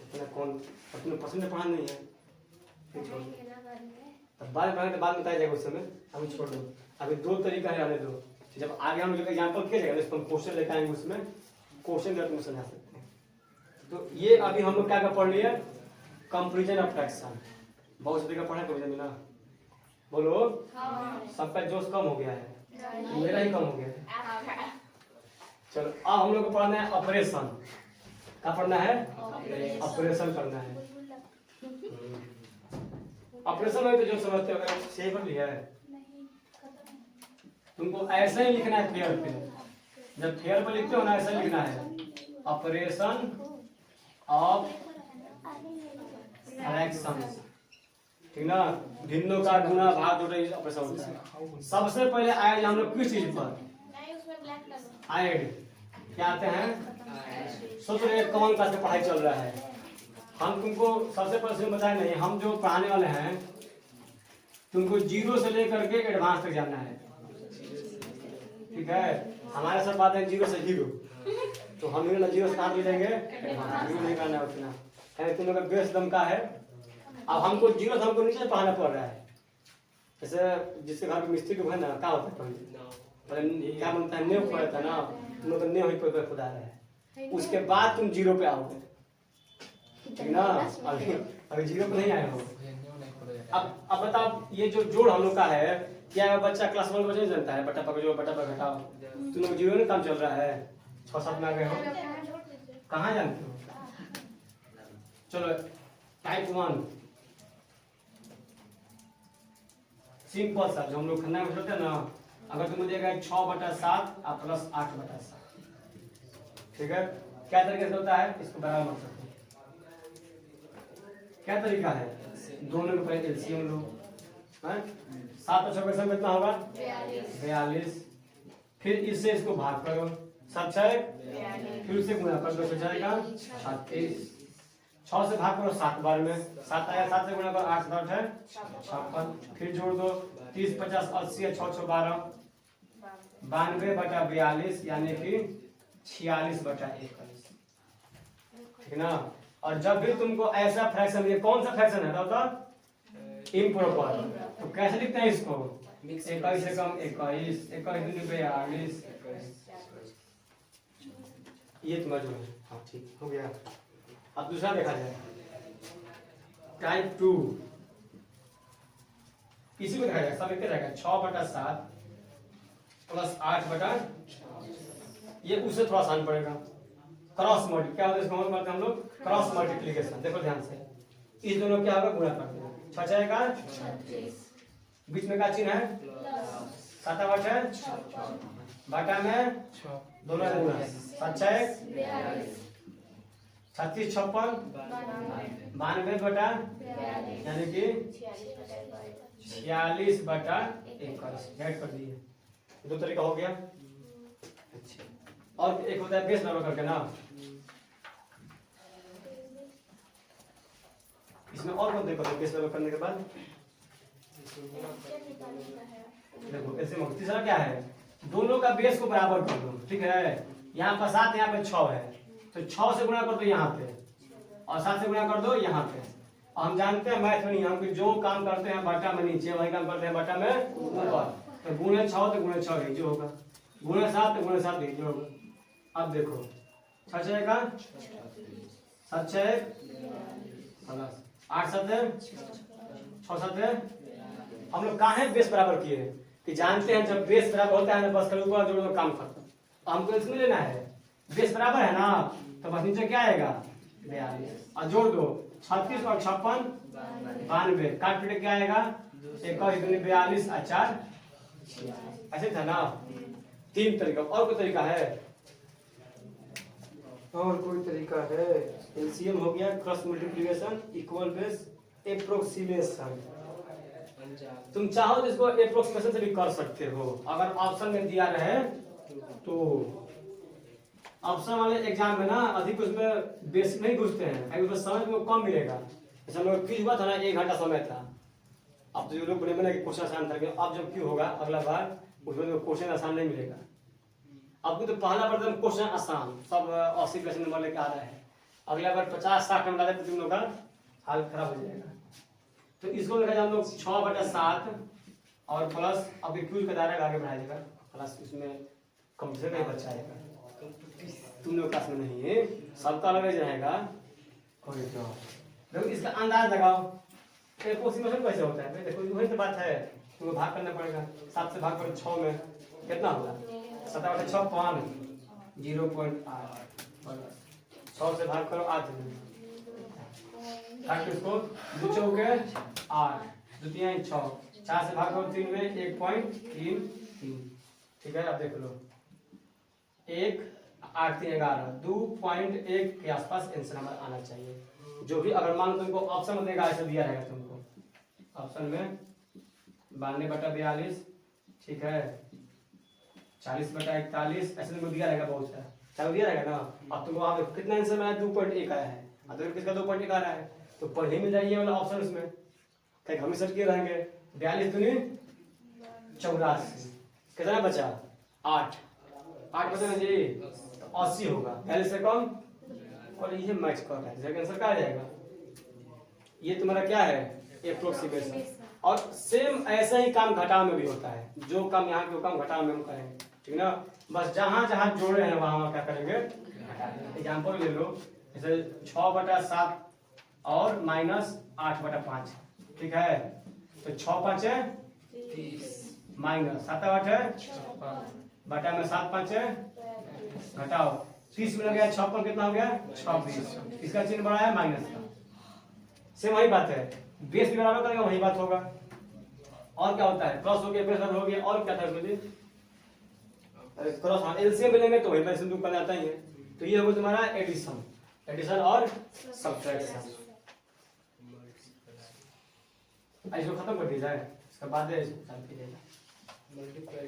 इतना कौन अपने पसंद पढ़ा नहीं है, फिर छोड़ दो। तब बाद में तो बाद में बताया जाएगा उस समय, अभी छोड़ दो। अभी 2 तरीका है, आने दो। जब आगे हम लोग एग्जाम्पल किया जाएगा तो क्वेश्चन लेकर आएंगे, उसमें क्वेश्चन का तुम समझा सकते हैं। तो ये अभी हम लोग क्या क्या पढ़ लिए, कंपैरिजन ऑफ फ्रैक्शन। बहुत से तरीका पढ़ा है ना, बोलो सबका जोश कम हो गया है, मेरा ही कम हो गया है। चलो अब हम लोग को पढ़ना है ऑपरेशन। क्या पढ़ना है, ऑपरेशन करना है। ऑपरेशन में तो जो समझते हो सही पढ़ लिया है, तुमको ऐसे ही लिखना है फेयर पे। जब फेयर पे लिखते हो ना ऐसे लिखना है, ऑपरेशन ऑफ फ्रैक्शंस, ठीक ना। भिन्नों का गुणा भाग जोड़ा ऑपरेशन होता है। सबसे पहले आए हम लोग किस चीज पर, ऐड। क्या आते हैं, सोच रहे कौन क्लास में पढ़ाई चल रहा है। हम तुमको सबसे पहले बताए नहीं, हम जो पढ़ाने वाले हैं तुमको 0 से लेकर के एडवांस तक जाना है, ठीक है। हमारे साथ बात है 0 से 0, तो हम 0 से कहाँ ले जाएंगे, एडवांस। 0 नहीं करना है उतना, तुम लोग का बेस दम का है। अब हमको 0 से हमको नीचे पढ़ाना पड़ रहा है। जैसे जिसके घर में मिस्त्री लोग है ना, क्या होता है पहले क्या बनता है, नेव पड़ता है ना, तुम लोग नेव ही पे खुदा रहा है, उसके बाद तुम 0 पे आओगे, ठीक ना। अभी 0 पे नहीं आए हो। अब बताओ ये जो जोड़ हम लोग का है, क्या बच्चा क्लास 1 बच्चे जानता है, बटा पर जोड़ बटा पर घटाओ। तुम लोग 0 में काम चल रहा है, 6-7 में आ गए हो, कहाँ जानते हो। चलो टाइप 1 सिंपल सा जो हम लोग खन्ना में करते हैं ना, अगर तुम देगा 6/7 और प्लस 8/7, ठीक है। क्या तरीके से होता है, इसको बराबर मत सकते, क्या तरीका है, दोनों के पहले एलसीएम लो, 7 और 6 का सम कितना होगा 42, फिर इससे इसको भाग करो 7 6, फिर उससे गुणा कर दो, फिर जाएगा 36, 6 से भाग करो 7 बार में, 7 आया, 7 से गुणा करो 8 7 है 56, फिर जोड़ दो 30 50 80 6 6 12 92/42 यानी कि 46/21, ठीक ना। और जब भी तुमको ऐसा फ्रैक्शन, ये कौन सा फ्रैक्शन है बताओ, इम्प्रॉपर, तो कैसे लिखते हैं इसको, 21 से कम 21, 21 दूनी 42, ये तुम्हारा जो है। हाँ ठीक हो गया। अब दूसरा देखा जाए, टाइप 2, इसी को देखा जाएगा, सब एक रहेगा 6/7 प्लस 8/, ये उससे थोड़ा आसान पड़ेगा, क्रॉस मल्टी। क्या होता है इसको करते हैं हम लोग, क्रॉस मल्टीप्लिकेशन। देखो ध्यान से, इस दोनों क्या होगा, गुणा कर देना, 6 6 का 36, बीच में का चिन्ह है 7/8 है, बाटा में दोनों का गुणा 7 6 36 56 92 यानी कि 46/21 ऐड कर दिए। दो तरीका हो गया। अच्छा, और एक होता है बेस बराबर करके ना, इसमें और कौन देखो बेस बराबर करने के बाद देखो ऐसे में तीसरा क्या है, दोनों का बेस को बराबर कर दो। ठीक है, यहाँ पर 7 यहाँ पे 6 है, तो 6 से गुणा कर दो यहाँ पे और 7 से गुणा कर दो यहाँ पे। हम जानते हैं मैथ में नहीं, हम जो काम करते हैं बटा में नीचे, वही काम करते हैं बटा में ऊपर। तो गुणे 6 तो गुणे 6 जो होगा, गुणे 7 तो गुणे 7 जो होगा। अब देखो 6 6 का 7 6 8 7 6 7। हम लोग काहे बेस बराबर किए हैं कि जानते हैं जब बेस बराबर होता है ना बस ऊपर जोड़ दो काम खत्म। हमको इसमें लेना है बेस बराबर है ना, तो बस नीचे क्या आएगा 42 और जोड़ दो 36 और 56 92। काट पीट क्या आएगा 1 और 42 और 4 ऐसे था ना। 3 तरीका, और कोई तरीका है? और कोई तरीका है? एलसीएम हो गया, cross multiplication, equal base, approximation. तुम चाहो तो इसको एप्रोक्सीमेशन से भी कर सकते हो अगर ऑप्शन में दिया रहे तो। ऑप्शन वाले एग्जाम में ना अधिक उसमें बेसिक नहीं पूछते हैं, अगर उसमें समय तो कम मिलेगा। जैसे हम लोग क्विज हुआ था ना 1 घंटा समय था, अब तो जो लोग बोले कि क्वेश्चन आसान था, अब जब क्यों होगा अगला बार उसमें तो क्वेश्चन आसान नहीं मिलेगा। अब तो पहला बार तो क्वेश्चन आसान सब 80% नंबर लेके आ रहा है, अगला बार 50-60 नंबर आते तो तुम लोग का हाल खराब हो जाएगा। तो इसको लेकर हम लोग 6/7 और प्लस अभी क्यूज का दायरा आगे बढ़ा देगा, प्लस इसमें कंप्यूटर का ही बच्चा आएगा। तुम लोग क्लास में नहीं है, सबका अलग रहेगा। देखो इसका अंदाज लगाओ एप्रोक्सीमेशन कैसे होता है। देखो वही तो बात है, तुमको भाग करना पड़ेगा। 7 से भाग करो 6 में कितना होगा 7/6 5 0.8। 100 से भाग करो 8 में, इसको 2 चौके 8 2 3 6, 4 से भाग करो 3 में 1.33। ठीक है, अब देख लो 1 8 3 11 2.1 के आसपास आंसर हमारा आना चाहिए। जो भी अगर मान लो तुमको ऑप्शन में देगा ऐसे दिया रहेगा तुमको ऑप्शन में 92/42, ठीक है 40/41 ऐसे तुमको दिया रहेगा बहुत सारा, चाहे दिया रहेगा ना। अब तुमको वहाँ पे कितना आंसर में आया 2.1 आया है, अब देखो किसका 2.1 आ रहा है, तो पहले मिल जाइए वाला ऑप्शन उसमें क्या हम सर्च किए रहेंगे। 42 दूनी 84, कितना बचा 8 बचा ना जी, तो 80 होगा 42 से कम, और ये मैच कर रहा है आंसर क्या आ जाएगा। ये तुम्हारा क्या है एप्रोक्सीमेशन। और सेम ऐसा ही काम घटाव में भी होता है, जो काम यहाँ के काम घटाव में हम करेंगे, ठीक ना। बस जहां जहां जोड़े हैं वहां क्या करेंगे एग्जाम्पल ले लो, जैसे 6/7 और -8/5, ठीक है। तो 6 5 माइनस 7/8 बटा में 7 5 घटाओ 30 में गया 56 कितना हो गया 26। इसका चिन्ह बड़ा है माइनस का। सेम वही बात है, बेस भी बराबर करेगा वही बात होगा। और क्या होता है क्रॉस हो गया बेस हो गया, और क्या था इसमें क्रॉस। हाँ एलसीएम मिलेंगे तो वही पर सिंधु कर जाता ही है। तो ये होगा तुम्हारा एडिशन और सब्ट्रैक्शन। इसको खत्म कर दिया जाए, इसके बाद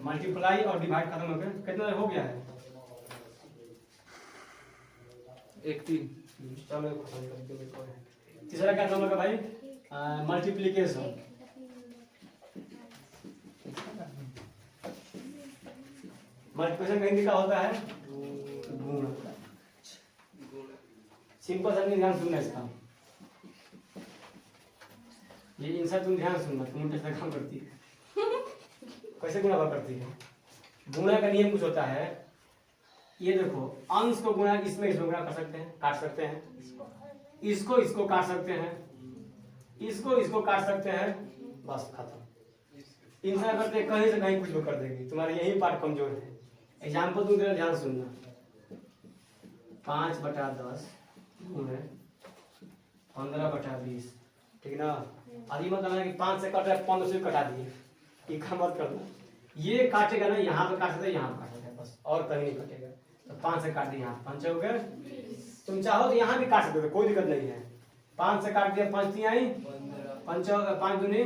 मल्टीप्लाई और डिवाइड खत्म हो गया। कितना हो गया है 1 3। चलो खत्म कर दो। तीसरा क्या काम होगा भाई मल्टीप्लिकेशन। मल्टीप्लिकेशन का हिंदी क्या होता है गुणा। सिंपल सा ध्यान सुनना इसका, ये इनसा तुम ध्यान सुनना, तुम कैसे काम करती है कैसे गुणा करती है। गुणा का नियम कुछ होता है, ये देखो अंश को गुणा इसमें गुणा कर सकते हैं, काट सकते हैं, इसको काट सकते हैं, इसको काट सकते हैं, बस खत्म। इनसा करते कहीं से कहीं कुछ भी कर देगी, तुम्हारा यही पार्ट कमजोर है। एग्जाम्पल तुम जरा ध्यान सुनना, 5/10 गुणे 15/20, ठीक ना। अभी मतलब है कि 5 से कट रहा है 15 से कटा दिए, ये काम मत करना। ये काटेगा ना यहाँ पे काट सकते यहाँ पे काट सकते बस, और कहीं नहीं कटेगा। तो 5 से काट दिया यहाँ 5 हो गए। तुम चाहो तो यहाँ भी काट सकते हो, कोई दिक्कत नहीं है। 5 से काट दिया 5 3 आई 5 5 दूनी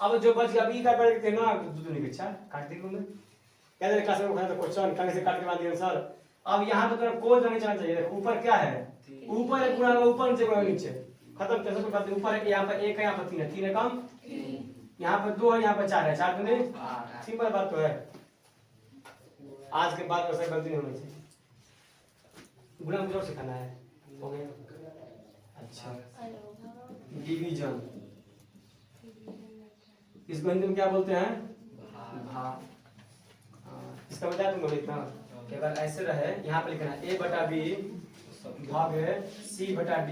अब जो बच गया अभी का पढ़ के ना दूध नहीं अच्छा काट दी तुमने क्या देर क्लास में उठाया तो क्वेश्चन कहीं से काट के बना दिया सर। अब यहाँ पे तुम्हें कोई नहीं चलना चाहिए। देखो ऊपर क्या है, ऊपर है पूरा, ऊपर नीचे पूरा नीचे खत्म। कैसे करते हैं, ऊपर है यहाँ पर 1 है, यहाँ पर 3 है, 3 है कम, यहाँ पर 2 है, यहाँ पर 4 है, 4 तो नहीं, सिंपल बात तो है। आज के बाद वैसे गलती नहीं होनी चाहिए। गुना मुझे सिखाना है, हो गया। अच्छा डिवीजन, इसको हिंदी में क्या बोलते हैं, भाग। इसका बता तुमको लिखना कि अगर ऐसे रहे यहाँ पे लिखना a बटा b भाग c बटा d।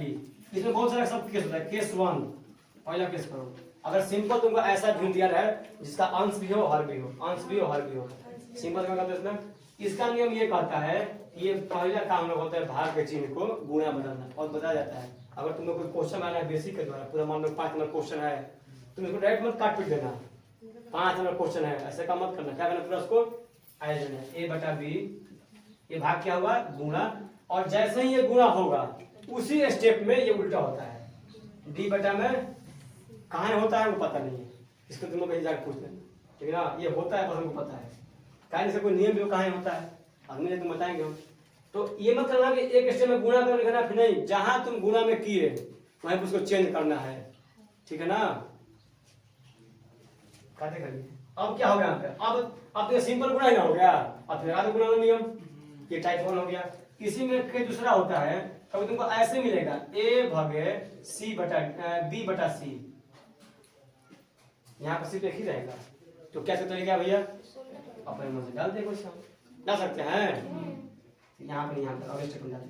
इसमें बहुत सारा सब केस होता है। केस 1 पहला केस करो। अगर सिंपल तुमको ऐसा भिन्न दिया है जिसका अंश भी हो हर भी हो, अंश भी हो हर भी हो, सिंपल क्या कहते हैं इसमें। इसका नियम ये कहता है कि ये पहला काम लोग होता है भाग के चिन्ह को गुणा बदलना, और बताया जाता है। अगर तुम्हें कोई क्वेश्चन आना है बेसिक के द्वारा, पूरा मान लो 5 नंबर क्वेश्चन है, तुम इसको डायरेक्ट मत काट पीट देना। 5 नंबर क्वेश्चन है ऐसे काम मत करना, क्या करना पूरा उसको आयोजन है। a बटा b, ये भाग क्या हुआ गुणा, और जैसे ही ये गुणा होगा उसी स्टेप में ये उल्टा होता है। d बटा में कहाँ होता है वो पता नहीं है, इसको तुम लोग कहीं जाकर पूछ लेना, ठीक है ना। ये होता है बस हमको पता है, कहीं से कोई नियम भी कहाँ होता है अगले तुम बताएंगे हम। तो ये मत करना कि एक स्टेप में गुणा कर लिखना, फिर नहीं, जहां तुम गुणा में किए वहीं उसको चेंज करना है, ठीक है ना। काटे करिए। अब क्या हो गया यहाँ पे, अब तो सिंपल गुणा ही ना हो गया, अब फिर आगे गुणा का नियम, ये टाइप 1 हो गया। इसी में के दूसरा होता है, कभी तुमको ऐसे मिलेगा a भागे c बटा b बटा c, यहाँ पर सिर्फ एक ही रहेगा। तो कैसे करेगा भैया, अपने मन से डाल दे, क्वेश्चन डाल सकते हैं यहाँ पर, यहाँ पर और स्टेप में डाल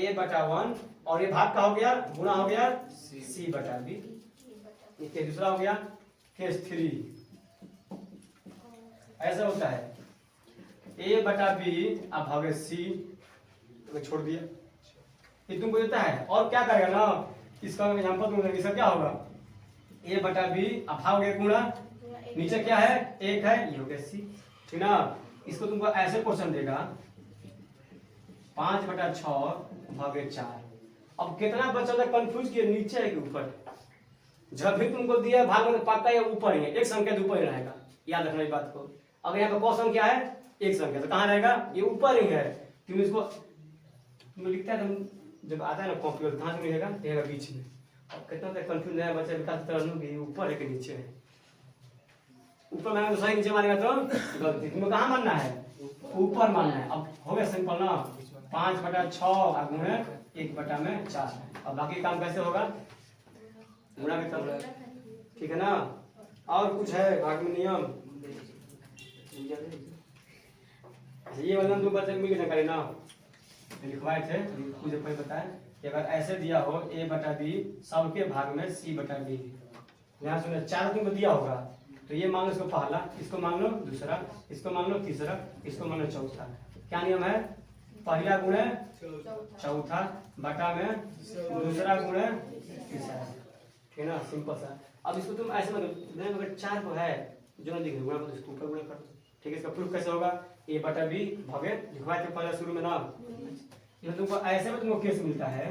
a बटा 1, और ये भाग का हो गया गुणा हो गया c बटा b। इसके दूसरा हो गया केस 3, ऐसा होता है a बटा b अब भागे c, तो छोड़ दिया, ये तुमको देता है। और क्या करेगा ना, इसका एग्जांपल तुम इसका क्या होगा, a बटा b अब भागे गुणा, नीचे क्या है 1 है, ये हो गया c, ठीक ना। इसको तुमको ऐसे क्वेश्चन देगा 5 बटा 6 भागे 4। अब कितना बच्चा तक कंफ्यूज किए, नीचे है कि ऊपर। जब भी तुमको दिया भाग में पक्का या ऊपर ही है, एक संख्या ऊपर ही रहेगा, याद रखना इस बात को। अगर यहाँ पे कौन संख्या है, एक संख्या, तो कहाँ रहेगा, ये ऊपर ही है। तुम इसको तुम लिखता है, तुम जब आता है ना कॉपी, कहाँ से लिखेगा, रहेगा बीच में। अब कितना तक कंफ्यूज है बच्चा विकास तरह ऊपर है कि नीचे है। ऊपर मानेगा तो सही, नीचे मानेगा तो गलती। तुमको कहाँ मानना है, ऊपर मानना है। अब हो गया सिंपल ना, 5 बटा 6 गुणे 1 बटा में 4। अब बाकी काम कैसे होगा, गुणा के तरह, ठीक है ना। और कुछ है भाग में नियम, ये वाला तुम बच्चे मिल जानकारी ना लिखवाए थे, मुझे कोई बताए कि अगर ऐसे दिया हो a बटा b सबके भाग में c बटा d, यहाँ सुनो 4 तुमको दिया होगा, तो ये मान लो इसको पहला, इसको मान लो दूसरा, इसको मान लो तीसरा, इसको मान लो चौथा। क्या नियम है, पहला गुणे चौथा बटा में दूसरा गुणे तीसरा, ठीक है ना, सिंपल सा। अब इसको तुम ऐसे मतलब अगर 4 को है जो ना दिख रहा है इसको ऊपर गुणा कर, ठीक है। इसका प्रूफ कैसे होगा, a बटा b भागे लिखवाए थे पहले शुरू में ना, ये तुमको ऐसे में तुमको केस मिलता है,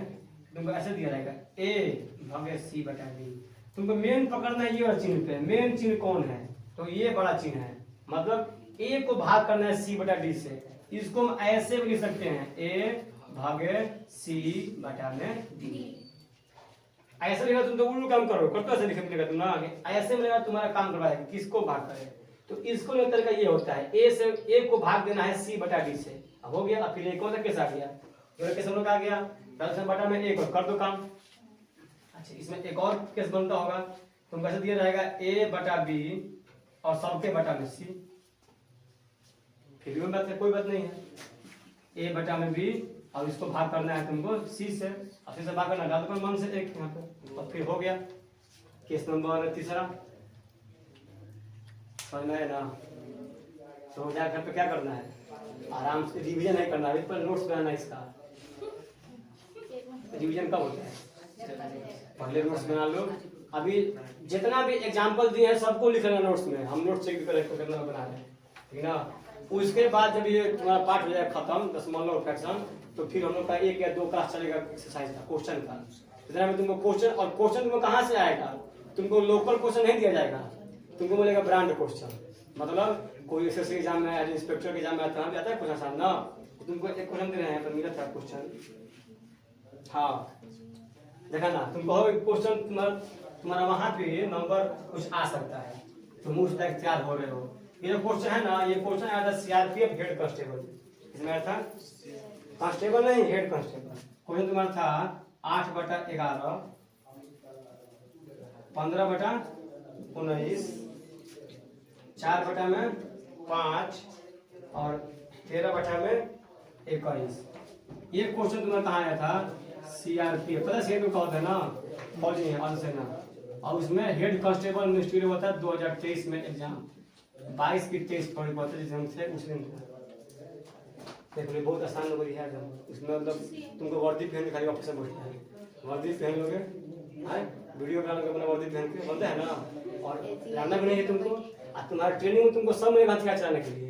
तुमको ऐसे दिया रहेगा a भागे c बटा d। तुमको मेन पकड़ना है ये वाला चिन्ह पे, मेन चिन्ह कौन है, तो ये बड़ा चिन्ह है, मतलब a को भाग करना है c बटा d से। इसको हम ऐसे भी लिख सकते हैं a भागे c बटा में d। ऐसे लिखा तुम तो उल्लू काम करो, करते ऐसे लिखे मिलेगा तुम ना, ऐसे मिलेगा तुम्हारा काम करवाएगा किसको भाग करे। तो इसको लेकर तरीका ये होता है, a को भाग देना है c बटा d से, अब हो गया। फिर एक और केस आ गया, ये केस हम लोग आ गया 10 बटा में 1 और कर दो काम। अच्छा इसमें एक और केस बनता होगा, तुम कैसे दिया रहेगा a बटा b और सबके बटा में c, फिर भी बात है कोई बात नहीं है, a बटा में b और इसको भाग करना है तुमको c से, अब c से भाग करना डाल दो मन से 1 यहाँ पे, और फिर हो गया केस नंबर तीसरा, समझ में है ना। तो जाकर पे क्या करना है, आराम से रिवीजन नहीं करना, इस पर नोट्स बनाना। इसका रिवीजन कब होता है, पहले नोट्स बना लो। अभी जितना भी एग्जांपल दिए हैं सबको लिख लेना नोट्स में, हम नोट्स चेक करना बना रहे हैं, ठीक है ना। उसके बाद जब ये तुम्हारा पाठ हो जाए खत्म 10 मान लो फ्रैक्शन, तो फिर हम लोग का 1 या 2 क्लास चलेगा एक्सरसाइज का, क्वेश्चन का। इतना में तुमको क्वेश्चन, और क्वेश्चन तुमको कहाँ से आएगा, तुमको लोकल क्वेश्चन नहीं दिया जाएगा, तुमको मिलेगा ब्रांड क्वेश्चन। मतलब कोई एसएससी एग्जाम में, इंस्पेक्टर के एग्जाम में आता है क्वेश्चन आसान ना, तो तुमको एक क्वेश्चन दे रहे हैं तो मिला था क्वेश्चन। हाँ देखा ना, तुमको क्वेश्चन तुम्हारा वहाँ पे नंबर कुछ आ सकता है, तुम उस लायक तैयार हो रहे हो। ये जो क्वेश्चन है ना, ये क्वेश्चन आया था सीआरपीएफ हेड कांस्टेबल, इसमें आया था कांस्टेबल नहीं, हेड कांस्टेबल। क्वेश्चन तुम्हारा था 8/11, 15/19, 4/5 और 13/21। ये क्वेश्चन तुम्हारा कहाँ आया था? सीआरपीएफ, पता सीआरपीएफ का होता है ना, फौजी है अर्धसेना, और उसमें हेड कांस्टेबल मिनिस्ट्री होता है 2023 में एग्जाम, 22 की 23 फरवरी को होता है, जिस दिन से उस दिन देखो ये बहुत आसान नंबर है एकदम। इसमें मतलब तुमको वर्दी पहन के खाली ऑफिसर बैठना है, वर्दी पहन लोगे, वीडियो बना लोगे अपना वर्दी पहन के, बनता है ना, और जानना भी नहीं है तुमको, और तुम्हारी ट्रेनिंग में तुमको सब मिलेगा हथियार चलाने के लिए।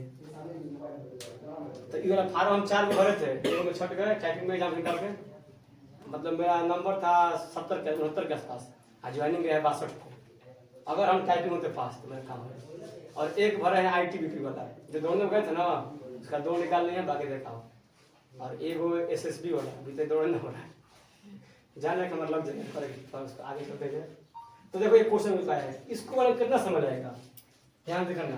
तो ये वाला फार्म हम 4 को भरे थे, एक में छट गए टाइपिंग में एग्जाम निकाल के, मतलब मेरा नंबर था 70 के 69 के आसपास, आज ज्वाइनिंग गया है 62 को। अगर हम टाइपिंग होते पास तो मेरा काम है। और एक भरा है आईटीबीपी वाला, जो दोनों गए थे ना, उसका 2 निकाल लिए, बाकी देखा हो। और एक वो एसएसबी वाला, अभी तक दौड़ नहीं हो रहा है, जाने का मतलब उसको आगे चलते गए। तो देखो ये क्वेश्चन मिलता है, इसको वाला कितना समय लगेगा, ध्यान से करना।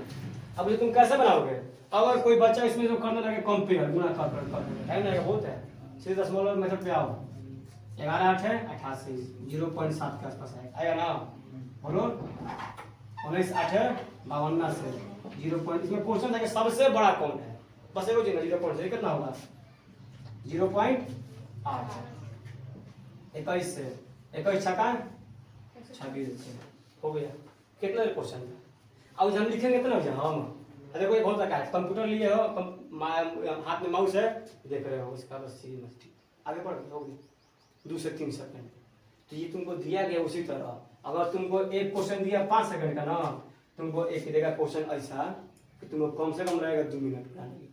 अब ये तुम कैसे बनाओगे? अगर कोई बच्चा इसमें जो करने लगे कंपेयर, गुणा कर टाइम लगेगा बहुत है। सीधे दशमलव मेथड पे आओ, 11 8 है 88, 0.7 के आसपास आएगा ना, बोलो 19 8 है 52 से 0. इसमें क्वेश्चन है कि सबसे बड़ा कौन है, बस एक चीज 0.0 कितना होगा 0.8, 21 से 21 छक्का 26 हो गया। कितना क्वेश्चन है? अब हम लिखेंगे कितना हो हम, देखो ये बहुत तक है, कंप्यूटर लिए हो, हाथ में माउस है, देख रहे हो, उसका बस ठीक आगे बढ़ होगी 2 से 3 सेकंड। तो ये तुमको दिया गया उसी तरह। अगर तुमको एक क्वेश्चन दिया 5 सेकंड का ना, तुमको एक देगा क्वेश्चन ऐसा कि तुमको कम से कम रहेगा 2 मिनट बनाने।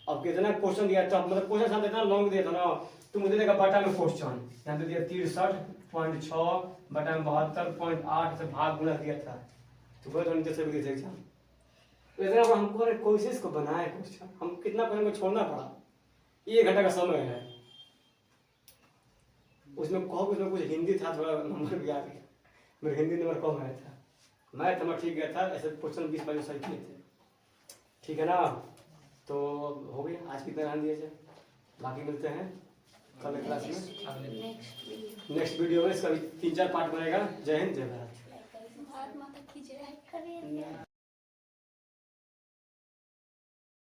अब कितना क्वेश्चन दिया तो मतलब क्वेश्चन साथ इतना लॉन्ग दिया था ना, तुमको दे देगा बटा में क्वेश्चन, यहाँ पे दिया 63.6 बटा में 72.8 से भाग गुणा दिया था, तो बहुत नीचे से भी एग्जाम। इतना हमको कोशिश को बनाए क्वेश्चन, हम कितना क्वेश्चन को छोड़ना पड़ा, 1 घंटा का समय है। उसमें कहो उसमें कुछ हिंदी था, थोड़ा नंबर भी आ गया, मेरे हिंदी नंबर कम आया था, मैथ नंबर ठीक गया था, ऐसे क्वेश्चन 20-22 सही किए थे, ठीक है ना। तो हो गया आज की तरह दिए जाए, बाकी मिलते हैं कल क्लास में, नेक्स्ट वीडियो में। इसका 3-4 पार्ट बनेगा। जय हिंद जय भारत। भारत माता की जय।